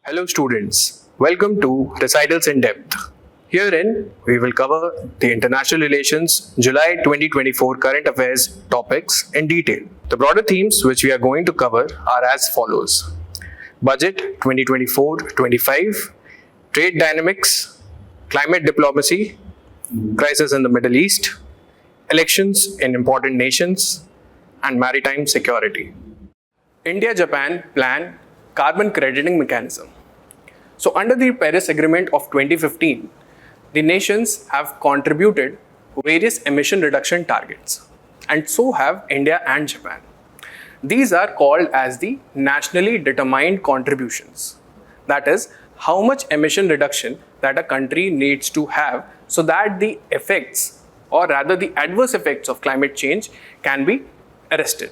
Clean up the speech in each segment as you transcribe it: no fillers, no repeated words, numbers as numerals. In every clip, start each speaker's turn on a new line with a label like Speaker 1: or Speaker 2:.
Speaker 1: Hello students, welcome to Recitals in-Depth. Herein, we will cover the international relations July 2024 current affairs topics in detail. The broader themes which we are going to cover are as follows. Budget 2024-25, trade dynamics, climate diplomacy, crisis in the Middle East, elections in important nations, and maritime security. India-Japan plan carbon crediting mechanism. So under the Paris Agreement of 2015, the nations have contributed various emission reduction targets, and so have India and Japan. These are called as the nationally determined contributions. That is, how much emission reduction that a country needs to have so that the effects, or rather the adverse effects of climate change can be arrested.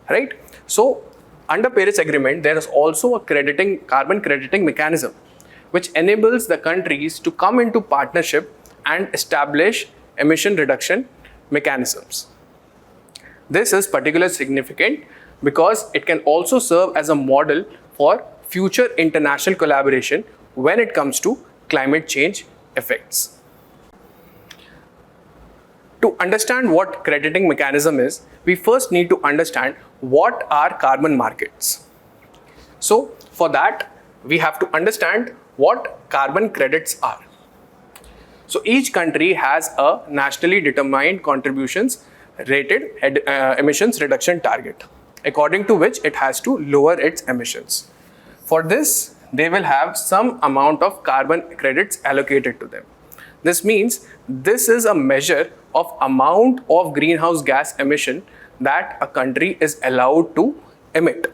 Speaker 1: Right? So under Paris Agreement, there is also a carbon crediting mechanism which enables the countries to come into partnership and establish emission reduction mechanisms. This is particularly significant because it can also serve as a model for future international collaboration when it comes to climate change effects. To understand what crediting mechanism is, we first need to understand what are carbon markets. So for that, we have to understand what carbon credits are. So each country has a nationally determined contributions rated emissions reduction target, according to which it has to lower its emissions. For this, they will have some amount of carbon credits allocated to them. This means this is a measure of amount of greenhouse gas emission that a country is allowed to emit,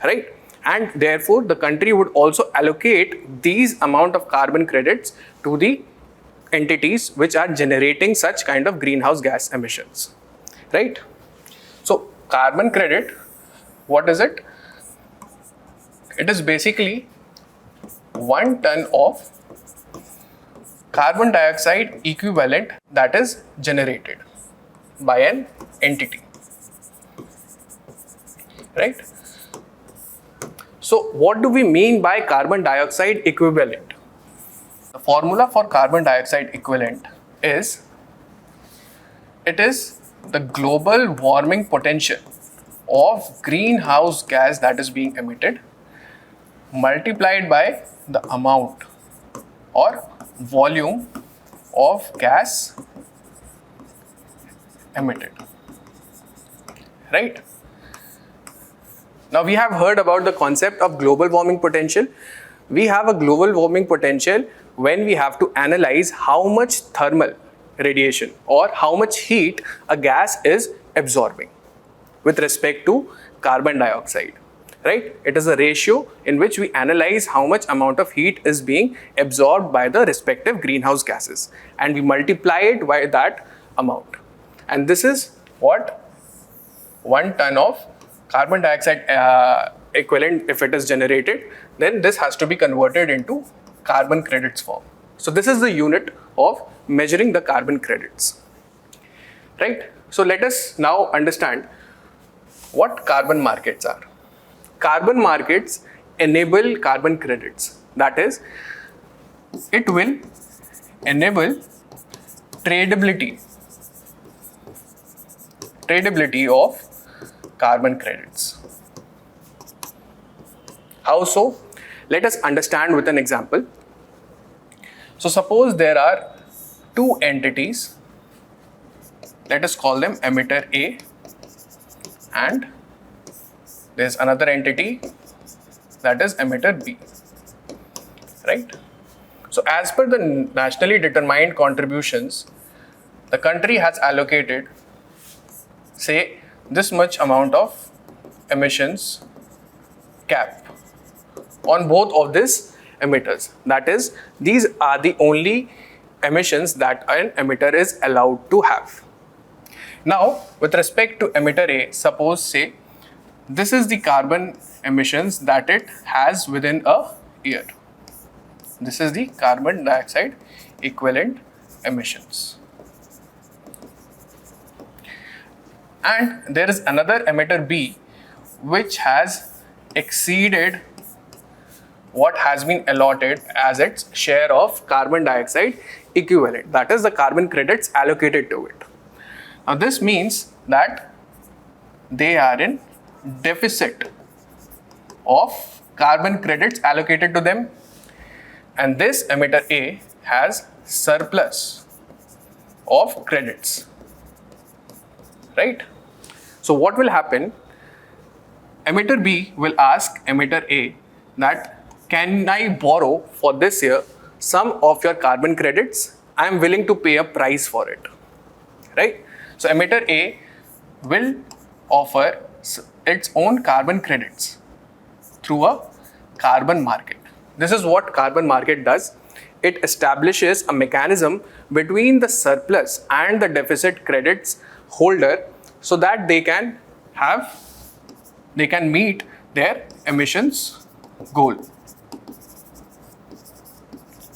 Speaker 1: right? And therefore, the country would also allocate these amount of carbon credits to the entities which are generating such kind of greenhouse gas emissions, right? So, carbon credit, what is it? It is basically 1 ton of carbon dioxide equivalent that is generated by an entity, right? So what do we mean by carbon dioxide equivalent? The formula for carbon dioxide equivalent is, it is the global warming potential of greenhouse gas that is being emitted multiplied by the amount or volume of gas emitted, right? Now we have heard about the concept of global warming potential. We have a global warming potential when we have to analyze how much thermal radiation or how much heat a gas is absorbing with respect to carbon dioxide. Right? It is a ratio in which we analyze how much amount of heat is being absorbed by the respective greenhouse gases, and we multiply it by that amount. And this is what 1 ton of carbon dioxide equivalent, if it is generated, then this has to be converted into carbon credits form. So this is the unit of measuring the carbon credits. Right? So let us now understand what carbon markets are. Carbon markets enable carbon credits. That is, it will enable tradability of carbon credits. How so? Let us understand with an example. So suppose there are two entities. Let us call them emitter A, and there's another entity that is emitter B, right? So as per the nationally determined contributions, the country has allocated, say, this much amount of emissions cap on both of these emitters. That is, these are the only emissions that an emitter is allowed to have. Now, with respect to emitter A, suppose, say, this is the carbon emissions that it has within a year. This is the carbon dioxide equivalent emissions. And there is another emitter B which has exceeded what has been allotted as its share of carbon dioxide equivalent, that is the carbon credits allocated to it. Now this means that they are in deficit of carbon credits allocated to them, and this emitter A has surplus of credits, right? So what will happen? Emitter B will ask emitter A that, can I borrow for this year some of your carbon credits? I am willing to pay a price for it, right? So emitter A will offer its own carbon credits through a carbon market. This is what carbon market does. It establishes a mechanism between the surplus and the deficit credits holder so that they can meet their emissions goal,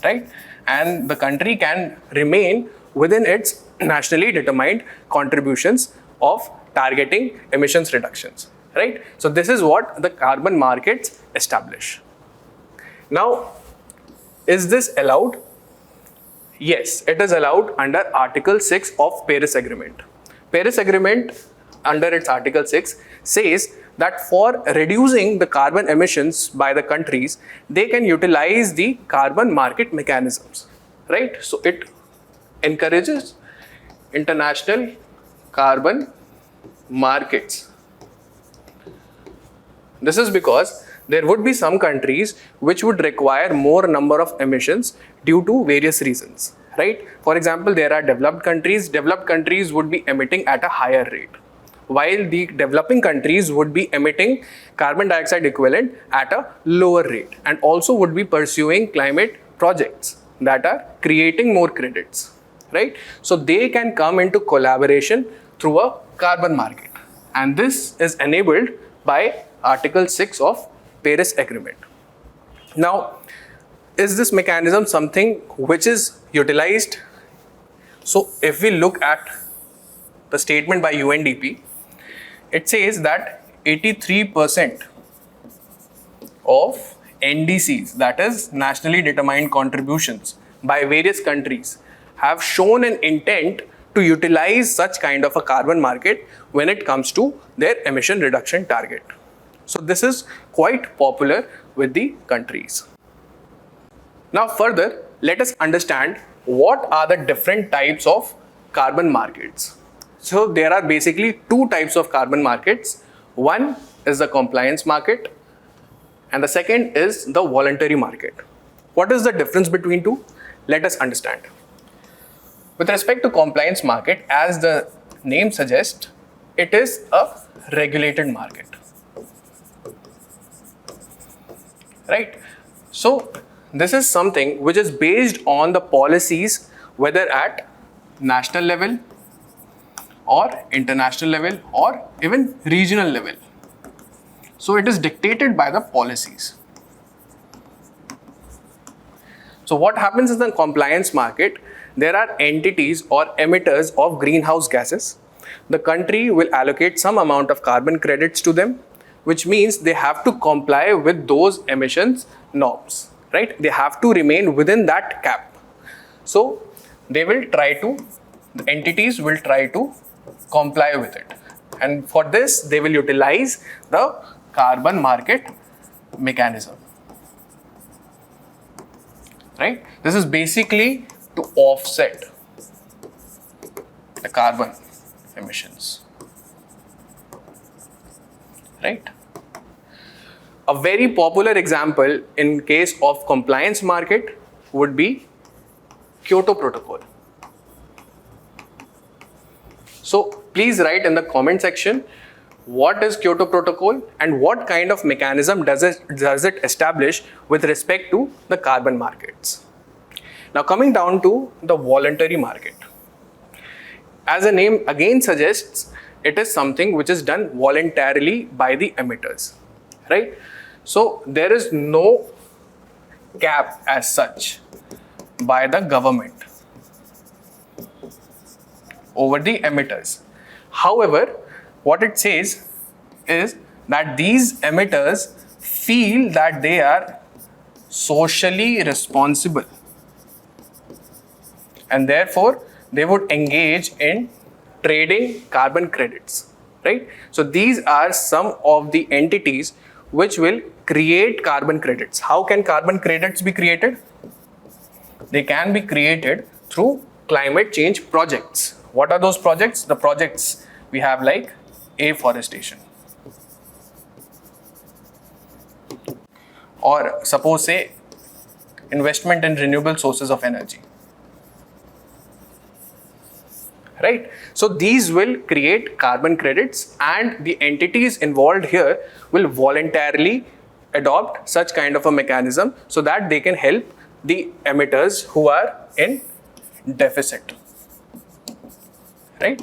Speaker 1: right? And the country can remain within its nationally determined contributions of targeting emissions reductions, right? So this is what the carbon markets establish. Now, is this allowed? Yes, it is allowed under Article 6 of Paris Agreement. Paris Agreement, under its Article 6, says that for reducing the carbon emissions by the countries, they can utilize the carbon market mechanisms, right? So it encourages international carbon markets. This is because there would be some countries which would require more number of emissions due to various reasons, right? For example, there are developed countries. Developed countries would be emitting at a higher rate, while the developing countries would be emitting carbon dioxide equivalent at a lower rate, and also would be pursuing climate projects that are creating more credits, right? So they can come into collaboration through a carbon market, and this is enabled by Article 6 of Paris Agreement. Now, is this mechanism something which is utilized? So if we look at the statement by UNDP, it says that 83% of NDCs, that is nationally determined contributions by various countries, have shown an intent to utilize such kind of a carbon market when it comes to their emission reduction target. So this is quite popular with the countries. Now further, let us understand what are the different types of carbon markets. So there are basically two types of carbon markets. One is the compliance market and the second is the voluntary market. What is the difference between two? Let us understand. With respect to compliance market, as the name suggests, it is a regulated market, right? So this is something which is based on the policies, whether at national level or international level or even regional level. So it is dictated by the policies. So what happens in the compliance market? There are entities or emitters of greenhouse gases. The country will allocate some amount of carbon credits to them, which means they have to comply with those emissions norms, right? They have to remain within that cap. So they will try to, the entities will try to comply with it. And for this, they will utilize the carbon market mechanism, right? This is basically to offset the carbon emissions, right? A very popular example in case of compliance market would be Kyoto Protocol. So please write in the comment section what is Kyoto Protocol and what kind of mechanism does it establish with respect to the carbon markets. Now coming down to the voluntary market. As the name again suggests, it is something which is done voluntarily by the emitters, right? So there is no cap as such by the government over the emitters. However, what it says is that these emitters feel that they are socially responsible, and therefore they would engage in trading carbon credits, right? So these are some of the entities which will create carbon credits. How can carbon credits be created? They can be created through climate change projects. What are those projects? The projects we have like Aforestation, or suppose say investment in renewable sources of energy, right? So these will create carbon credits, and the entities involved here will voluntarily adopt such kind of a mechanism so that they can help the emitters who are in deficit, right?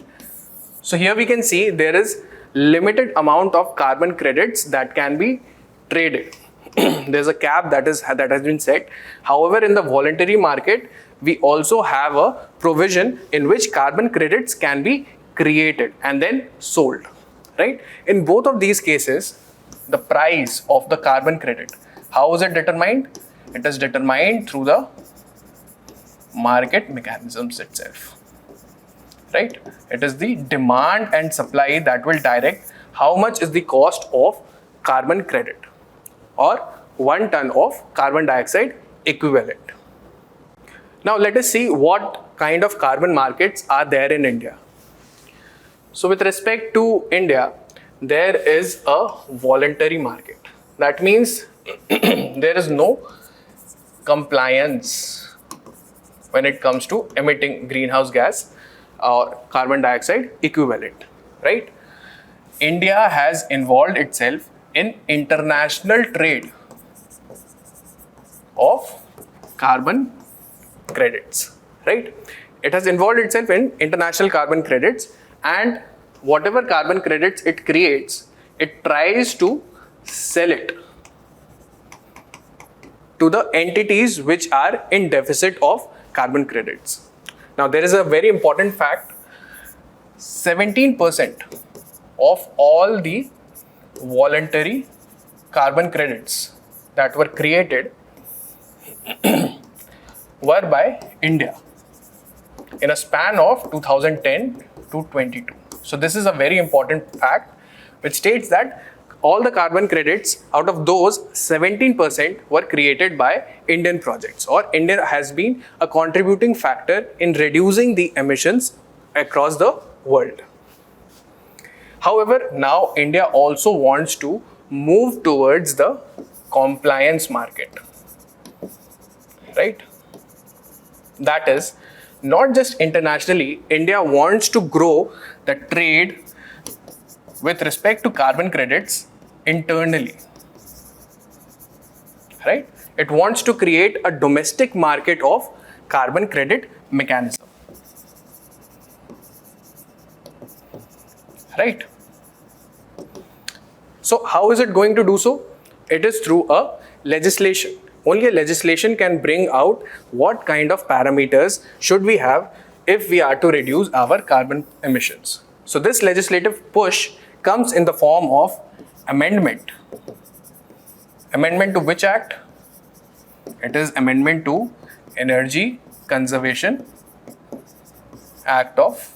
Speaker 1: So here we can see there is limited amount of carbon credits that can be traded. There's a cap that has been set. However, in the voluntary market, we also have a provision in which carbon credits can be created and then sold, right? In both of these cases, the price of the carbon credit, how is it determined? It is determined through the market mechanisms itself, right? It is the demand and supply that will direct how much is the cost of carbon credit or 1 ton of carbon dioxide equivalent. Now let us see what kind of carbon markets are there in India. So with respect to India, there is a voluntary market. That means there is no compliance when it comes to emitting greenhouse gas or carbon dioxide equivalent, right? India has involved itself in international trade of carbon credits, right? It has involved itself in international carbon credits, and whatever carbon credits it creates, it tries to sell it to the entities which are in deficit of carbon credits. Now there is a very important fact: 17% of all the voluntary carbon credits that were created were by India in a span of 2010 to 22. So this is a very important fact which states that all the carbon credits, out of those 17% were created by Indian projects, or India has been a contributing factor in reducing the emissions across the world. However, now India also wants to move towards the compliance market, right? That is, not just internationally, India wants to grow the trade with respect to carbon credits internally, right? It wants to create a domestic market of carbon credit mechanism, right? So how is it going to do so? It is through a legislation. Only a legislation can bring out what kind of parameters should we have if we are to reduce our carbon emissions. So this legislative push comes in the form of amendment. Amendment to which act? It is amendment to Energy Conservation Act of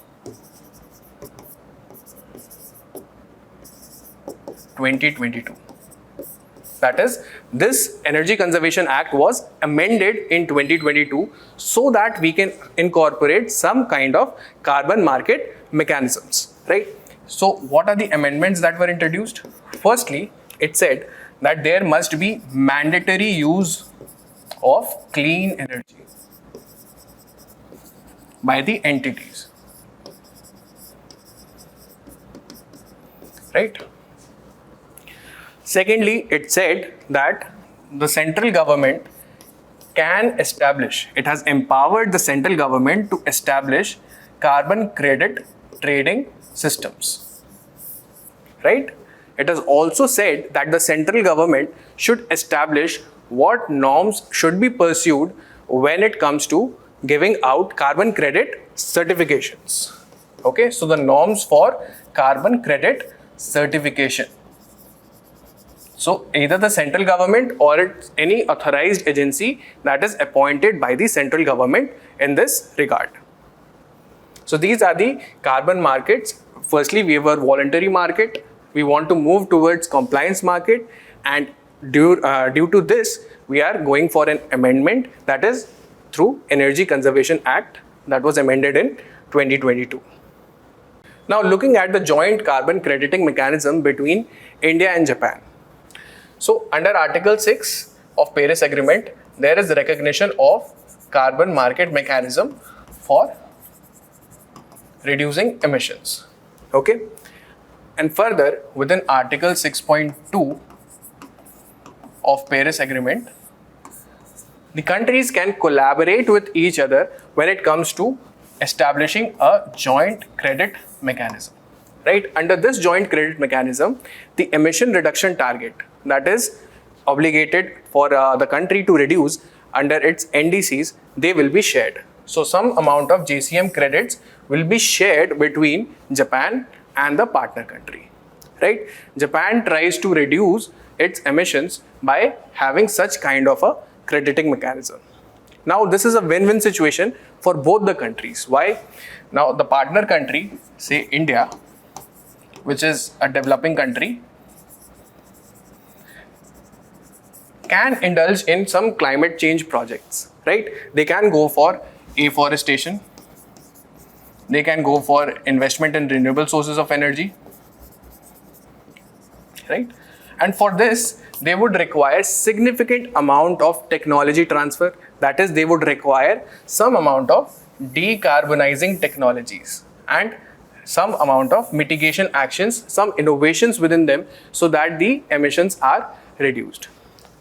Speaker 1: 2022. That is, this Energy Conservation Act was amended in 2022 so that we can incorporate some kind of carbon market mechanisms, right? So what are the amendments that were introduced? Firstly, it said that there must be mandatory use of clean energy by the entities, right? Secondly, it said that the central government can establish, it has empowered the central government to establish carbon credit trading systems, right? It has also said that the central government should establish what norms should be pursued when it comes to giving out carbon credit certifications. Okay, so the norms for carbon credit certification. So either the central government or it's any authorized agency that is appointed by the central government in this regard. So these are the carbon markets. Firstly, we have a voluntary market. We want to move towards compliance market, and due to this, we are going for an amendment, that is through Energy Conservation Act that was amended in 2022. Now looking at the joint carbon crediting mechanism between India and Japan. So under Article 6 of Paris Agreement, there is recognition of carbon market mechanism for reducing emissions. Okay. And further, within Article 6.2 of Paris Agreement, the countries can collaborate with each other when it comes to establishing a joint credit mechanism. Right? Under this joint credit mechanism, the emission reduction target that is obligated for the country to reduce under its NDCs, they will be shared. So some amount of JCM credits will be shared between Japan and the partner country. Right? Japan tries to reduce its emissions by having such kind of a crediting mechanism. Now this is a win-win situation for both the countries. Why? Now the partner country, say India, which is a developing country, can indulge in some climate change projects, right? They can go for Aforestation, they can go for investment in renewable sources of energy, right? And for this, they would require significant amount of technology transfer. That is, they would require some amount of decarbonizing technologies and some amount of mitigation actions, some innovations within them, so that the emissions are reduced.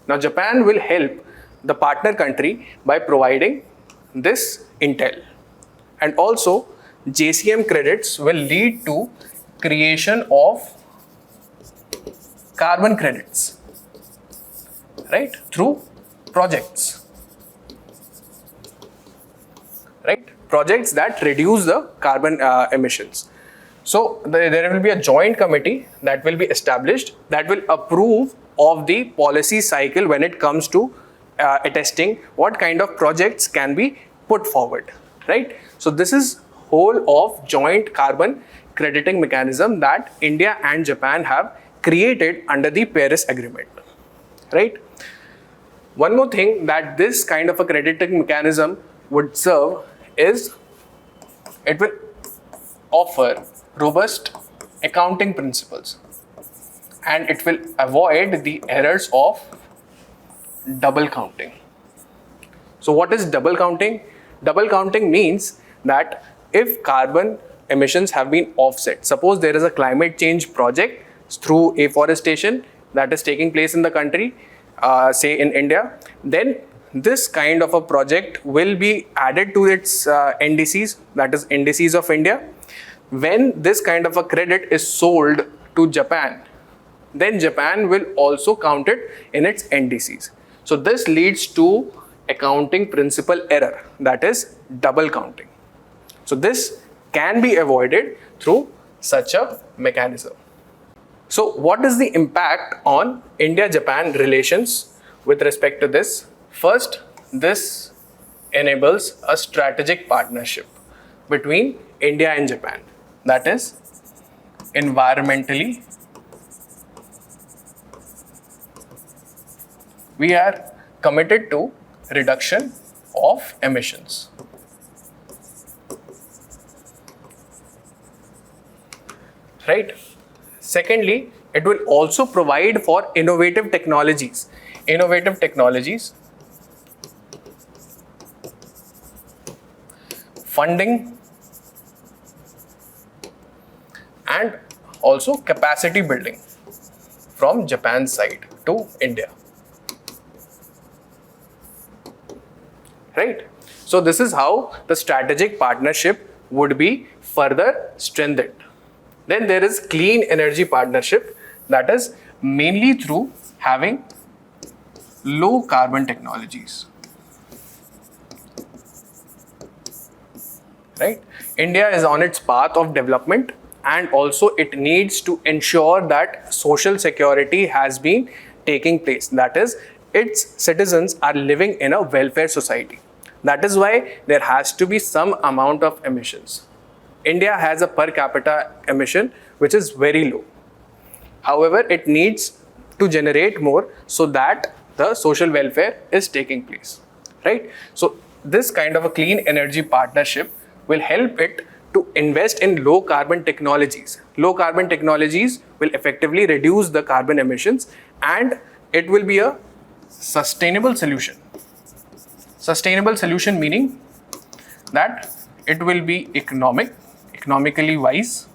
Speaker 1: Now, Japan will help the partner country by providing this intel. And also, JCM credits will lead to creation of carbon credits, right, through projects, right, projects that reduce the carbon emissions. So there will be a joint committee that will be established that will approve of the policy cycle when it comes to attesting what kind of projects can be put forward, right? So this is whole of joint carbon crediting mechanism that India and Japan have created under the Paris Agreement, right? One more thing that this kind of a crediting mechanism would serve is it will offer robust accounting principles, and it will avoid the errors of double counting. So what is double counting? Double counting means that if carbon emissions have been offset, suppose there is a climate change project through Aforestation that is taking place in the country, say in India, then this kind of a project will be added to its NDCs, that is NDCs of India. When this kind of a credit is sold to Japan, then Japan will also count it in its NDCs. So this leads to accounting principle error, that is double counting. So this can be avoided through such a mechanism. So what is the impact on India-Japan relations with respect to this? First, this enables a strategic partnership between India and Japan, that is environmentally we are committed to reduction of emissions. Right? Secondly, it will also provide for innovative technologies. Innovative technologies, funding, and also capacity building from Japan's side to India. Right? So this is how the strategic partnership would be further strengthened. Then there is clean energy partnership, that is mainly through having low carbon technologies. Right? India is on its path of development, and also it needs to ensure that social security has been taking place. That is, its citizens are living in a welfare society. That is why there has to be some amount of emissions. India has a per capita emission which is very low. However, it needs to generate more so that the social welfare is taking place, right? So this kind of a clean energy partnership will help it to invest in low carbon technologies. Low carbon technologies will effectively reduce the carbon emissions, and it will be a sustainable solution. Sustainable solution meaning that it will be economically wise,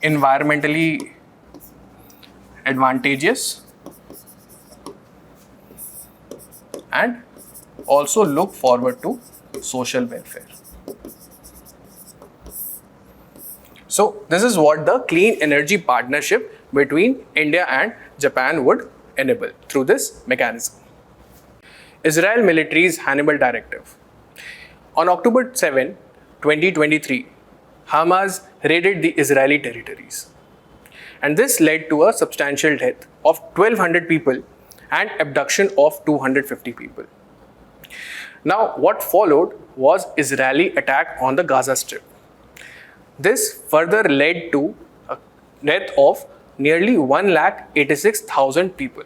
Speaker 1: environmentally advantageous, and also look forward to social welfare. So this is what the clean energy partnership between India and Japan would enable through this mechanism. Israel military's Hannibal Directive. On October 7, 2023, Hamas raided the Israeli territories. And this led to a substantial death of 1,200 people and abduction of 250 people. Now, what followed was Israeli attack on the Gaza Strip. This further led to a death of nearly 186,000 people.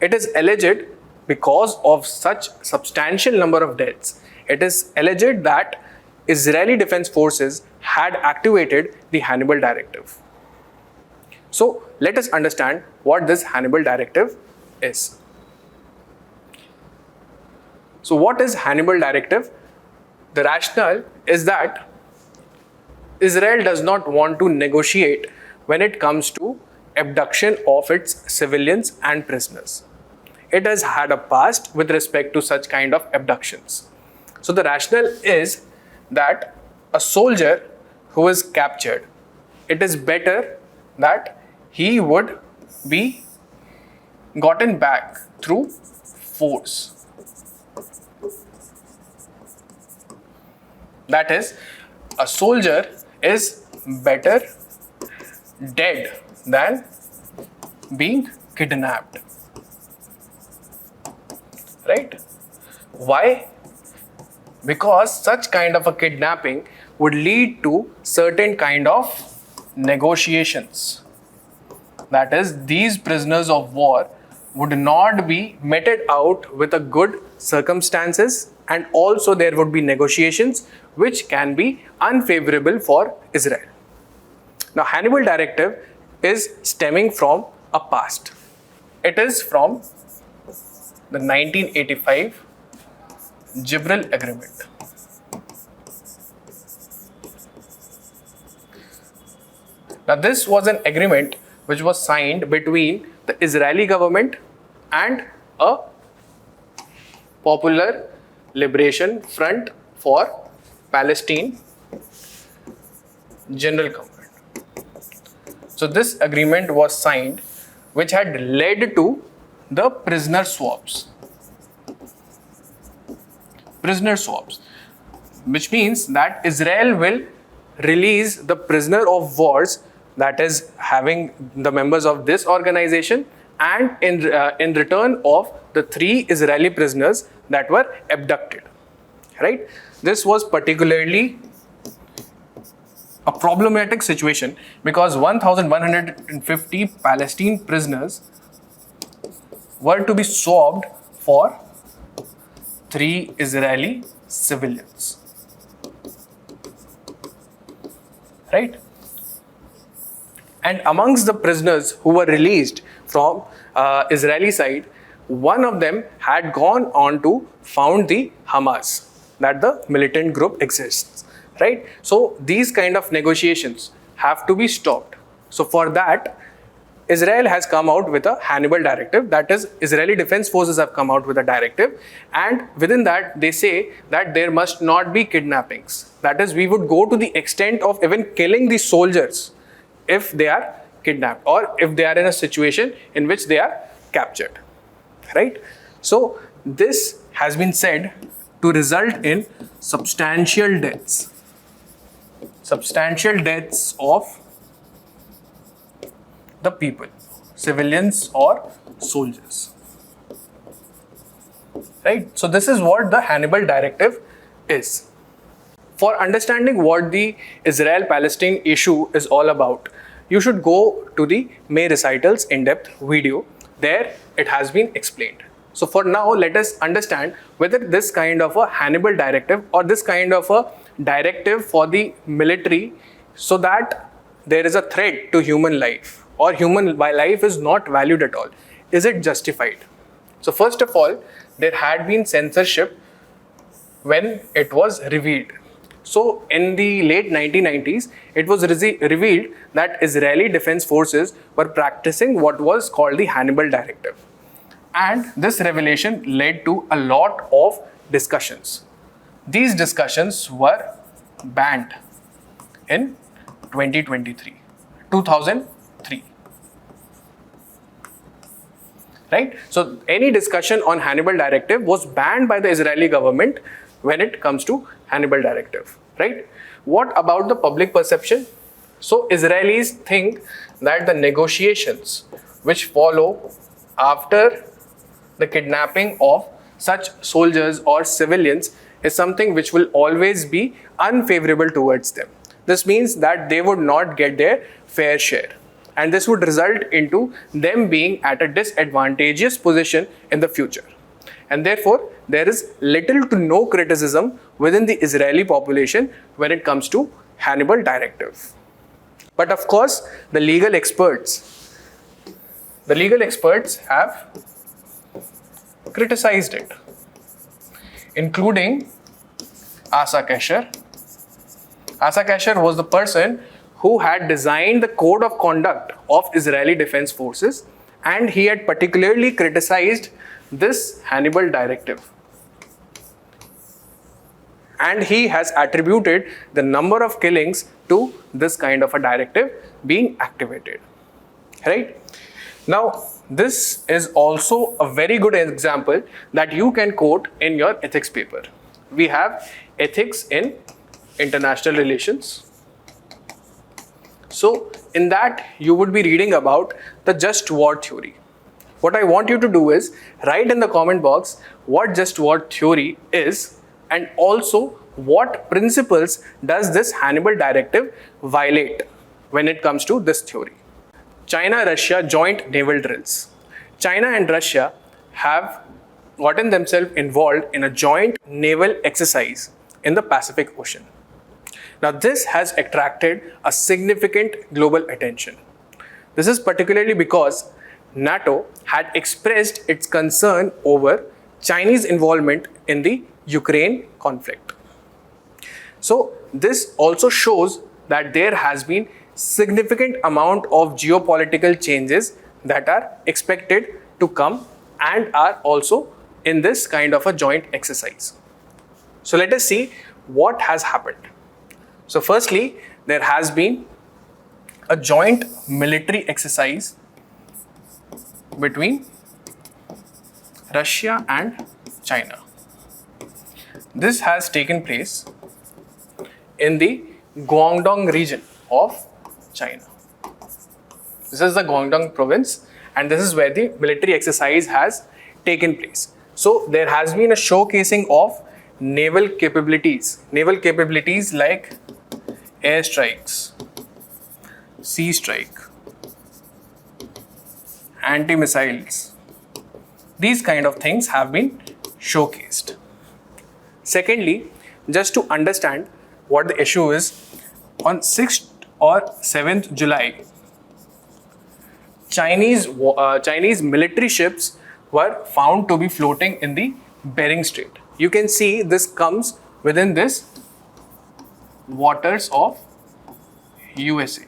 Speaker 1: It is alleged, because of such substantial number of deaths, it is alleged that Israeli Defense Forces had activated the Hannibal Directive. So let us understand what this Hannibal Directive is. So what is Hannibal Directive? The rationale is that Israel does not want to negotiate when it comes to abduction of its civilians and prisoners. It has had a past with respect to such kind of abductions. So the rationale is that a soldier who is captured, it is better that he would be gotten back through force. That is, a soldier is better dead than being kidnapped. Right? Why? Because such kind of a kidnapping would lead to certain kind of negotiations. That is, these prisoners of war would not be meted out with a good circumstances, and also there would be negotiations which can be unfavorable for Israel. Now, Hannibal Directive is stemming from a past. It is from the 1985 Gibraltar Agreement. Now, this was an agreement which was signed between the Israeli government and a Popular Liberation Front for Palestine General Government. So this agreement was signed, which had led to the prisoner swaps. Prisoner swaps, which means that Israel will release the prisoner of wars, that is having the members of this organization, and in return of the 3 Israeli prisoners that were abducted. Right? This was particularly a problematic situation because 1,150 Palestinian prisoners were to be swapped for 3 Israeli civilians. Right? And amongst the prisoners who were released from Israeli side, one of them had gone on to found the Hamas, that the militant group exists. Right? So these kind of negotiations have to be stopped. So for that, Israel has come out with a Hannibal Directive, that is, Israeli Defense Forces have come out with a directive, and within that they say that there must not be kidnappings. That is, we would go to the extent of even killing the soldiers if they are kidnapped or if they are in a situation in which they are captured. Right? So this has been said to result in substantial deaths. Substantial deaths of the people. civilians or soldiers. Right? So this is what the Hannibal Directive is. For understanding what the Israel-Palestine issue is all about, you should go to the May Recitals in-depth video. There it has been explained. So for now, let us understand whether this kind of a Hannibal Directive or this kind of a directive for the military, so that there is a threat to human life or human life is not valued at all, is it justified? So first of all, there had been censorship when it was revealed. So in the late 1990s, it was revealed that Israeli Defense Forces were practicing what was called the Hannibal Directive. And this revelation led to a lot of discussions. These discussions were banned in 2003. Right? So any discussion on Hannibal Directive was banned by the Israeli government when it comes to Hannibal Directive. Right? What about the public perception? So Israelis think that the negotiations which follow after the kidnapping of such soldiers or civilians is something which will always be unfavorable towards them. This means that they would not get their fair share, and this would result into them being at a disadvantageous position in the future. And therefore, there is little to no criticism within the Israeli population when it comes to Hannibal Directive. But of course, the legal experts have criticized it, including Asa Kesher. Asa Kesher was the person who had designed the code of conduct of Israeli Defense Forces, and he had particularly criticized this Hannibal Directive. And he has attributed the number of killings to this kind of a directive being activated. Right? Now, this is also a very good example that you can quote in your ethics paper. We have ethics in international relations. So in that you would be reading about the just war theory. What I want you to do is write in the comment box what just war theory is, and also what principles does this Hannibal Directive violate when it comes to this theory. China-Russia joint naval drills. China and Russia have gotten themselves involved in a joint naval exercise in the Pacific Ocean. Now this has attracted a significant global attention. This is particularly because NATO had expressed its concern over Chinese involvement in the Ukraine conflict. So this also shows that there has been significant amount of geopolitical changes that are expected to come and are also in this kind of a joint exercise. So let us see what has happened. So firstly, there has been a joint military exercise between Russia and China. This has taken place in the Guangdong region of China. This is the Guangdong province, and this is where the military exercise has taken place. So there has been a showcasing of naval capabilities like airstrikes, sea strike, anti-missiles. These kind of things have been showcased. Secondly, just to understand what the issue is, on 6th or 7th July, Chinese military ships were found to be floating in the Bering Strait. You can see this comes within this waters of USA.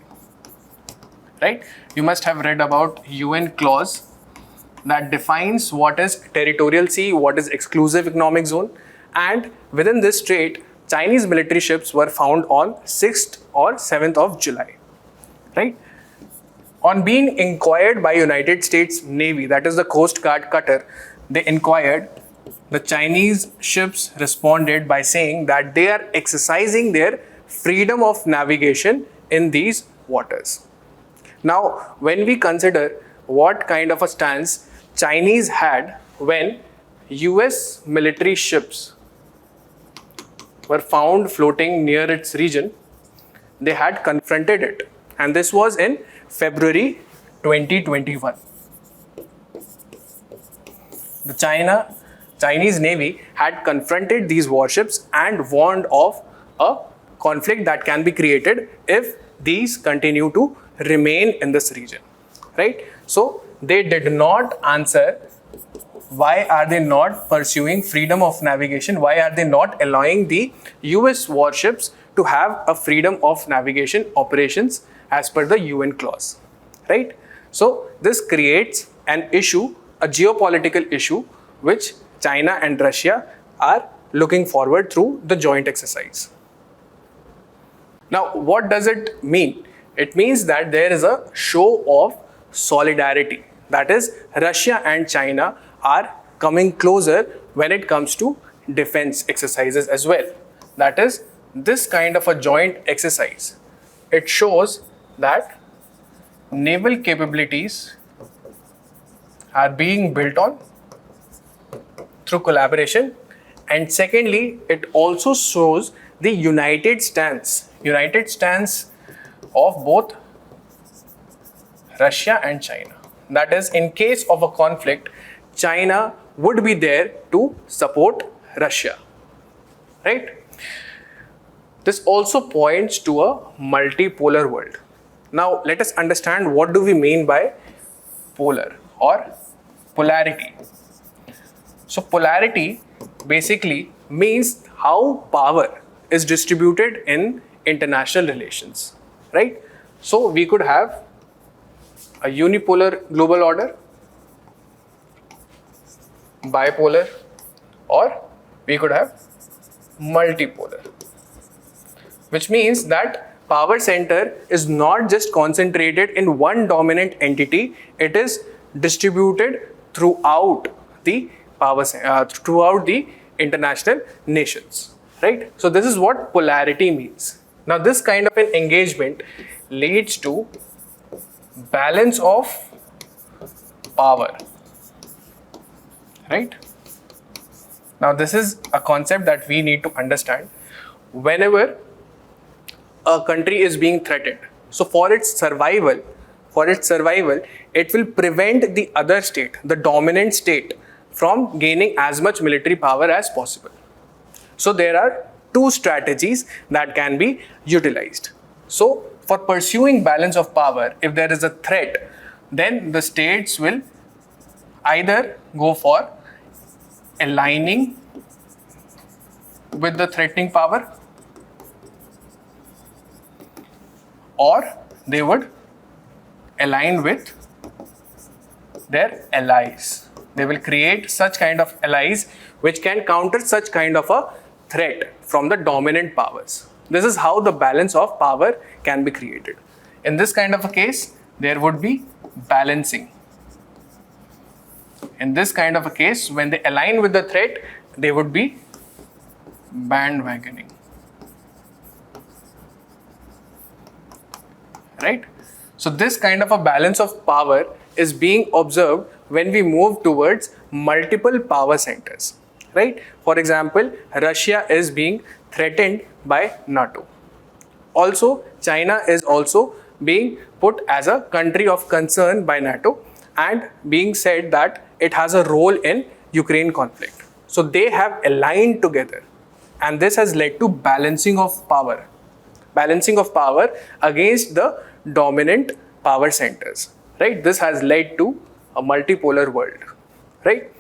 Speaker 1: Right? You must have read about UN clause that defines what is territorial sea, what is exclusive economic zone, and within this strait, Chinese military ships were found on 6th or 7th of July. Right? On being inquired by United States Navy, that is the Coast Guard cutter, they inquired. The Chinese ships responded by saying that they are exercising their freedom of navigation in these waters. Now, when we consider what kind of a stance Chinese had when US military ships were found floating near its region. They had confronted it, and this was in February 2021. The Chinese Navy had confronted these warships and warned of a conflict that can be created if these continue to remain in this region, right? So they did not answer. Why are they not pursuing freedom of navigation? Why are they not allowing the US warships to have a freedom of navigation operations as per the UN clause, right? So this creates an issue, a geopolitical issue, which China and Russia are looking forward through the joint exercise. Now, what does it mean? It means that there is a show of solidarity. That is, Russia and China are coming closer when it comes to defense exercises as well. That is, this kind of a joint exercise, it shows that naval capabilities are being built on through collaboration, and secondly, it also shows the united stance of both Russia and China. That is, in case of a conflict, China would be there to support Russia, right? This also points to a multipolar world. Now, let us understand what do we mean by polar or polarity. So, polarity basically means how power is distributed in international relations, right? So, we could have a unipolar global order, bipolar, or we could have multipolar, which means that power center is not just concentrated in one dominant entity, it is distributed throughout the throughout the international nations, right? So this is what polarity means. Now this kind of an engagement leads to balance of power, right? Now this is a concept that we need to understand. Whenever a country is being threatened, so for its survival, it will prevent the other state, the dominant state, from gaining as much military power as possible. So there are two strategies that can be utilized. So for pursuing balance of power, if there is a threat, then the states will either go for aligning with the threatening power, or they would align with their allies. They will create such kind of allies which can counter such kind of a threat from the dominant powers. This is how the balance of power can be created. In this kind of a case, there would be balancing. In this kind of a case, when they align with the threat, they would be bandwagoning, right? So this kind of a balance of power is being observed when we move towards multiple power centers, right? For example, Russia is being threatened by NATO. Also, China is also being put as a country of concern by NATO and being said that it has a role in Ukraine conflict. So they have aligned together, and this has led to balancing of power against the dominant power centers, right? This has led to a multipolar world, right?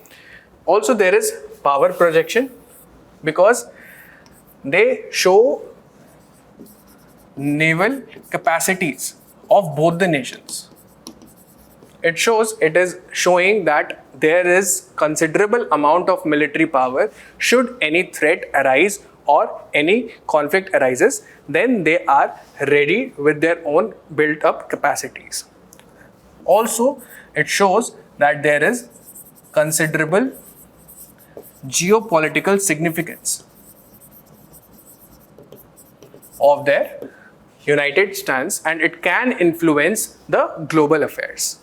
Speaker 1: Also, there is power projection because they show naval capacities of both the nations. It is showing that there is considerable amount of military power should any threat arise or any conflict arises, then they are ready with their own built up capacities. Also, it shows that there is considerable geopolitical significance of their united stance, and it can influence the global affairs.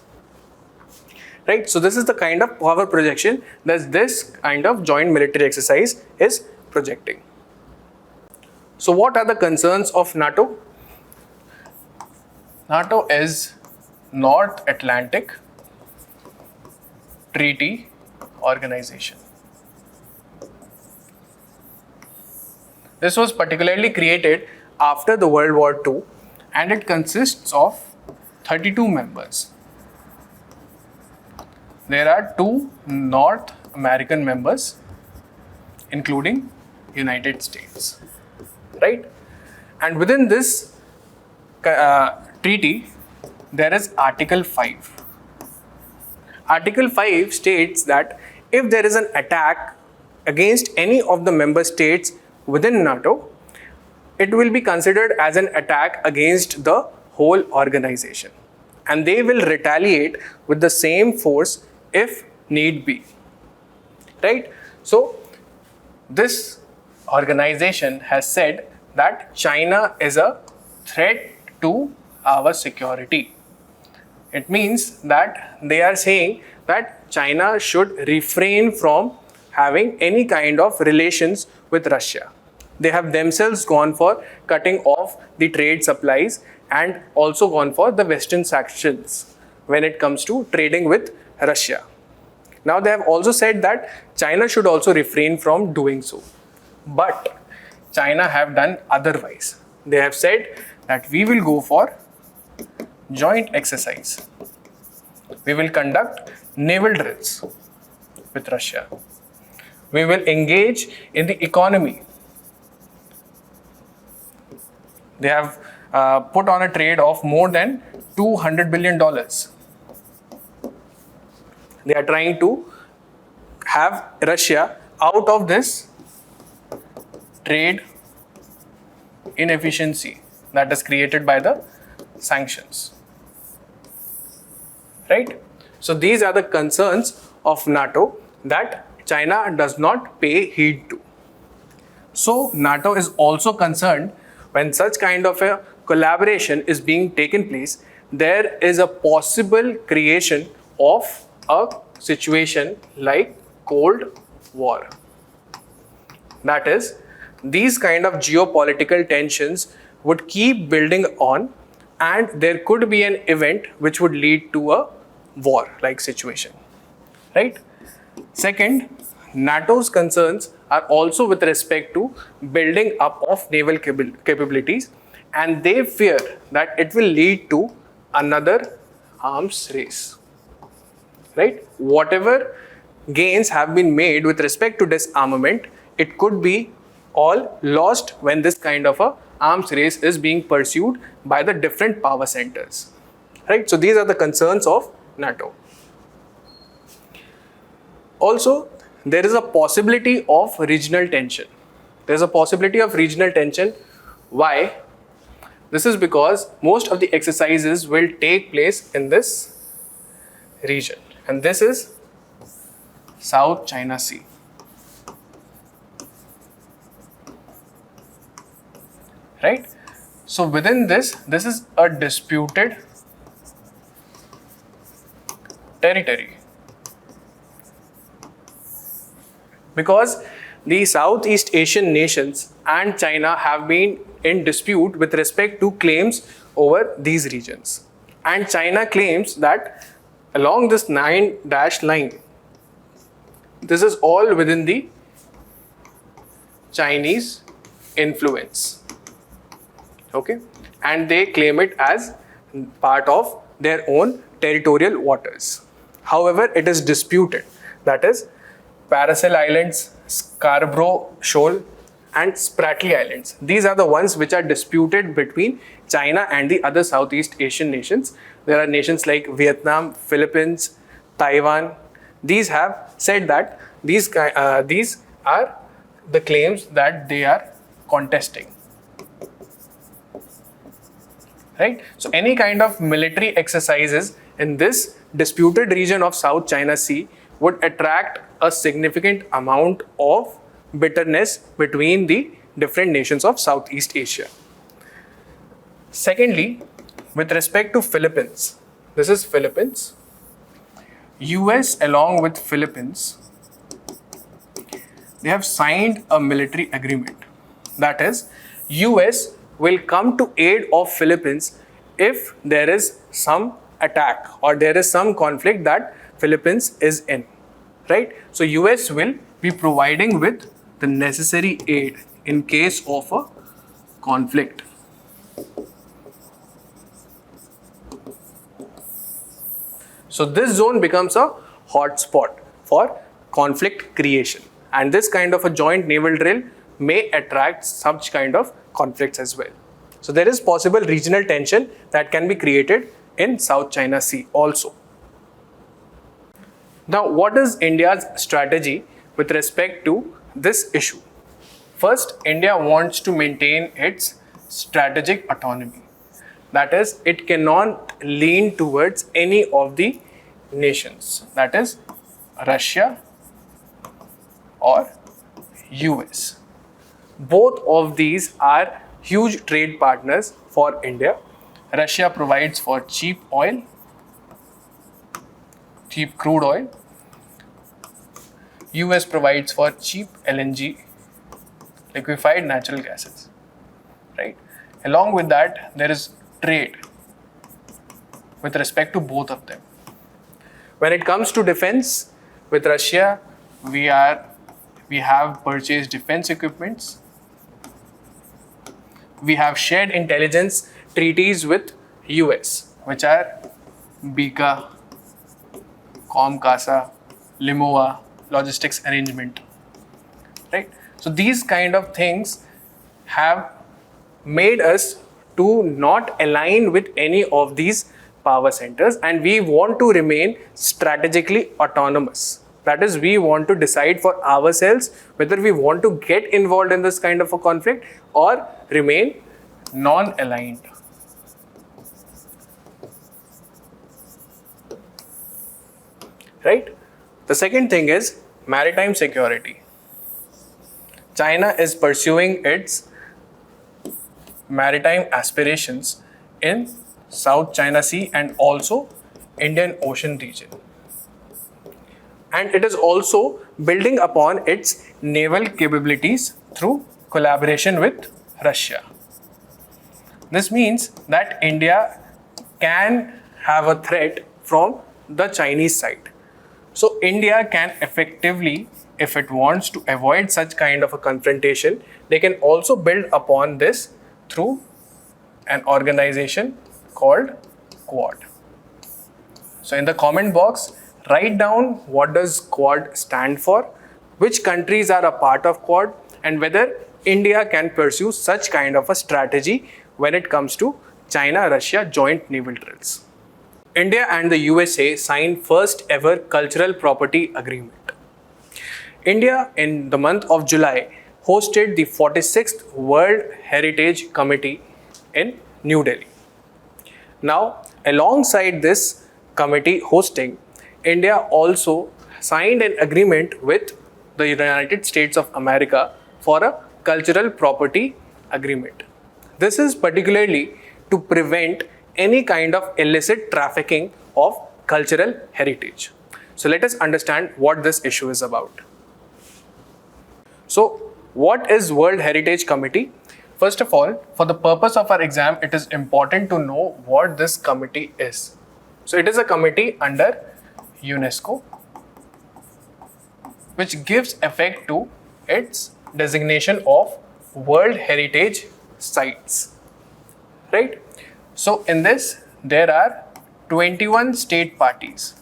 Speaker 1: right? So this is the kind of power projection that this kind of joint military exercise is projecting. So what are the concerns of NATO? NATO is North Atlantic Treaty Organization. This was particularly created after the World War II and it consists of 32 members. There are 2 North American members, including United States, right? And within this treaty, there is Article 5. Article 5 states that if there is an attack against any of the member states within NATO, it will be considered as an attack against the whole organization. And they will retaliate with the same force if need be, right? So this organization has said that China is a threat to our security. It means that they are saying that China should refrain from having any kind of relations with Russia. They have themselves gone for cutting off the trade supplies and also gone for the Western sanctions when it comes to trading with Russia. Now they have also said that China should also refrain from doing so. But China have done otherwise. They have said that we will go for joint exercise. We will conduct naval drills with Russia. We will engage in the economy. They have put on a trade of more than $200 billion. They are trying to have Russia out of this trade inefficiency that is created by the sanctions, right? So these are the concerns of NATO that China does not pay heed to. So NATO is also concerned when such kind of a collaboration is being taken place, there is a possible creation of a situation like Cold War. That is, these kind of geopolitical tensions would keep building on and there could be an event which would lead to a war-like situation, right? Second, NATO's concerns are also with respect to building up of naval capabilities, and they fear that it will lead to another arms race, right? Whatever gains have been made with respect to disarmament, it could be all lost when this kind of a arms race is being pursued by the different power centers, right? So these are the concerns of NATO. Also, there is a possibility of regional tension. There is a possibility of regional tension. Why? This is because most of the exercises will take place in this region, and this is South China Sea. Right? So within this is a disputed territory. Because the Southeast Asian nations and China have been in dispute with respect to claims over these regions. And China claims that along this 9-dash line, this is all within the Chinese influence. Okay? And they claim it as part of their own territorial waters. However, it is disputed. That is, Paracel Islands, Scarborough Shoal and Spratly Islands. These are the ones which are disputed between China and the other Southeast Asian nations. There are nations like Vietnam, Philippines, Taiwan. These have said that these are the claims that they are contesting. Right? So any kind of military exercises in this disputed region of South China Sea would attract a significant amount of bitterness between the different nations of Southeast Asia. Secondly, with respect to Philippines, this is Philippines. US along with Philippines, they have signed a military agreement. That is, US will come to aid of Philippines if there is some attack or there is some conflict that Philippines is in, right? So US will be providing with the necessary aid in case of a conflict. So this zone becomes a hotspot for conflict creation, and this kind of a joint naval drill may attract such kind of conflicts as well. So there is possible regional tension that can be created in South China Sea also. Now, what is India's strategy with respect to this issue? First, India wants to maintain its strategic autonomy. That is, it cannot lean towards any of the nations, that is Russia or US. Both of these are huge trade partners for India. Russia provides for cheap oil, cheap crude oil. US provides for cheap LNG, liquefied natural gases, right? Along with that, there is trade with respect to both of them. When it comes to defense, with Russia, we have purchased defense equipments. We have shared intelligence treaties with US, which are BICA, COMCASA, LIMOA, logistics arrangement, right? So these kind of things have made us to not align with any of these power centers, and we want to remain strategically autonomous. That is, we want to decide for ourselves whether we want to get involved in this kind of a conflict or remain non-aligned. Right? The second thing is maritime security. China is pursuing its maritime aspirations in South China Sea and also Indian Ocean region. And it is also building upon its naval capabilities through collaboration with Russia. This means that India can have a threat from the Chinese side. So India can effectively, if it wants to avoid such kind of a confrontation, they can also build upon this through an organization called Quad. So in the comment box, write down what does Quad stand for, which countries are a part of Quad, and whether India can pursue such kind of a strategy when it comes to China-Russia joint naval drills. India and the USA signed first ever cultural property agreement. India in the month of July hosted the 46th World Heritage Committee in New Delhi. Now, alongside this committee hosting, India also signed an agreement with the United States of America for a cultural property agreement. This is particularly to prevent any kind of illicit trafficking of cultural heritage. So let us understand what this issue is about. So what is World Heritage Committee? First of all, for the purpose of our exam, it is important to know what this committee is. So it is a committee under UNESCO, which gives effect to its designation of World Heritage Sites, right? So in this, there are 21 state parties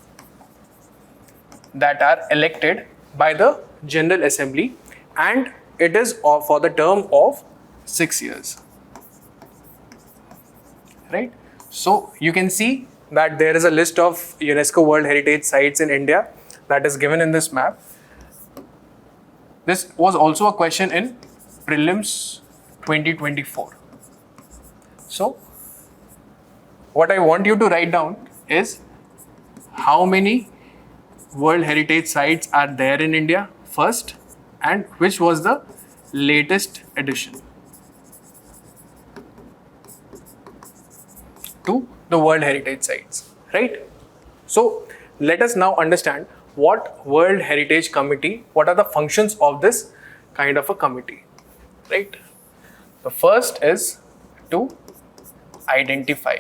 Speaker 1: that are elected by the General Assembly, and it is for the term of 6 years, right? So you can see that there is a list of UNESCO World Heritage Sites in India that is given in this map. This was also a question in Prelims 2024. So what I want you to write down is how many World Heritage Sites are there in India first, and which was the latest addition to the World Heritage Sites, right? So let us now understand what World Heritage Committee, what are the functions of this kind of a committee, right? The first is to identify.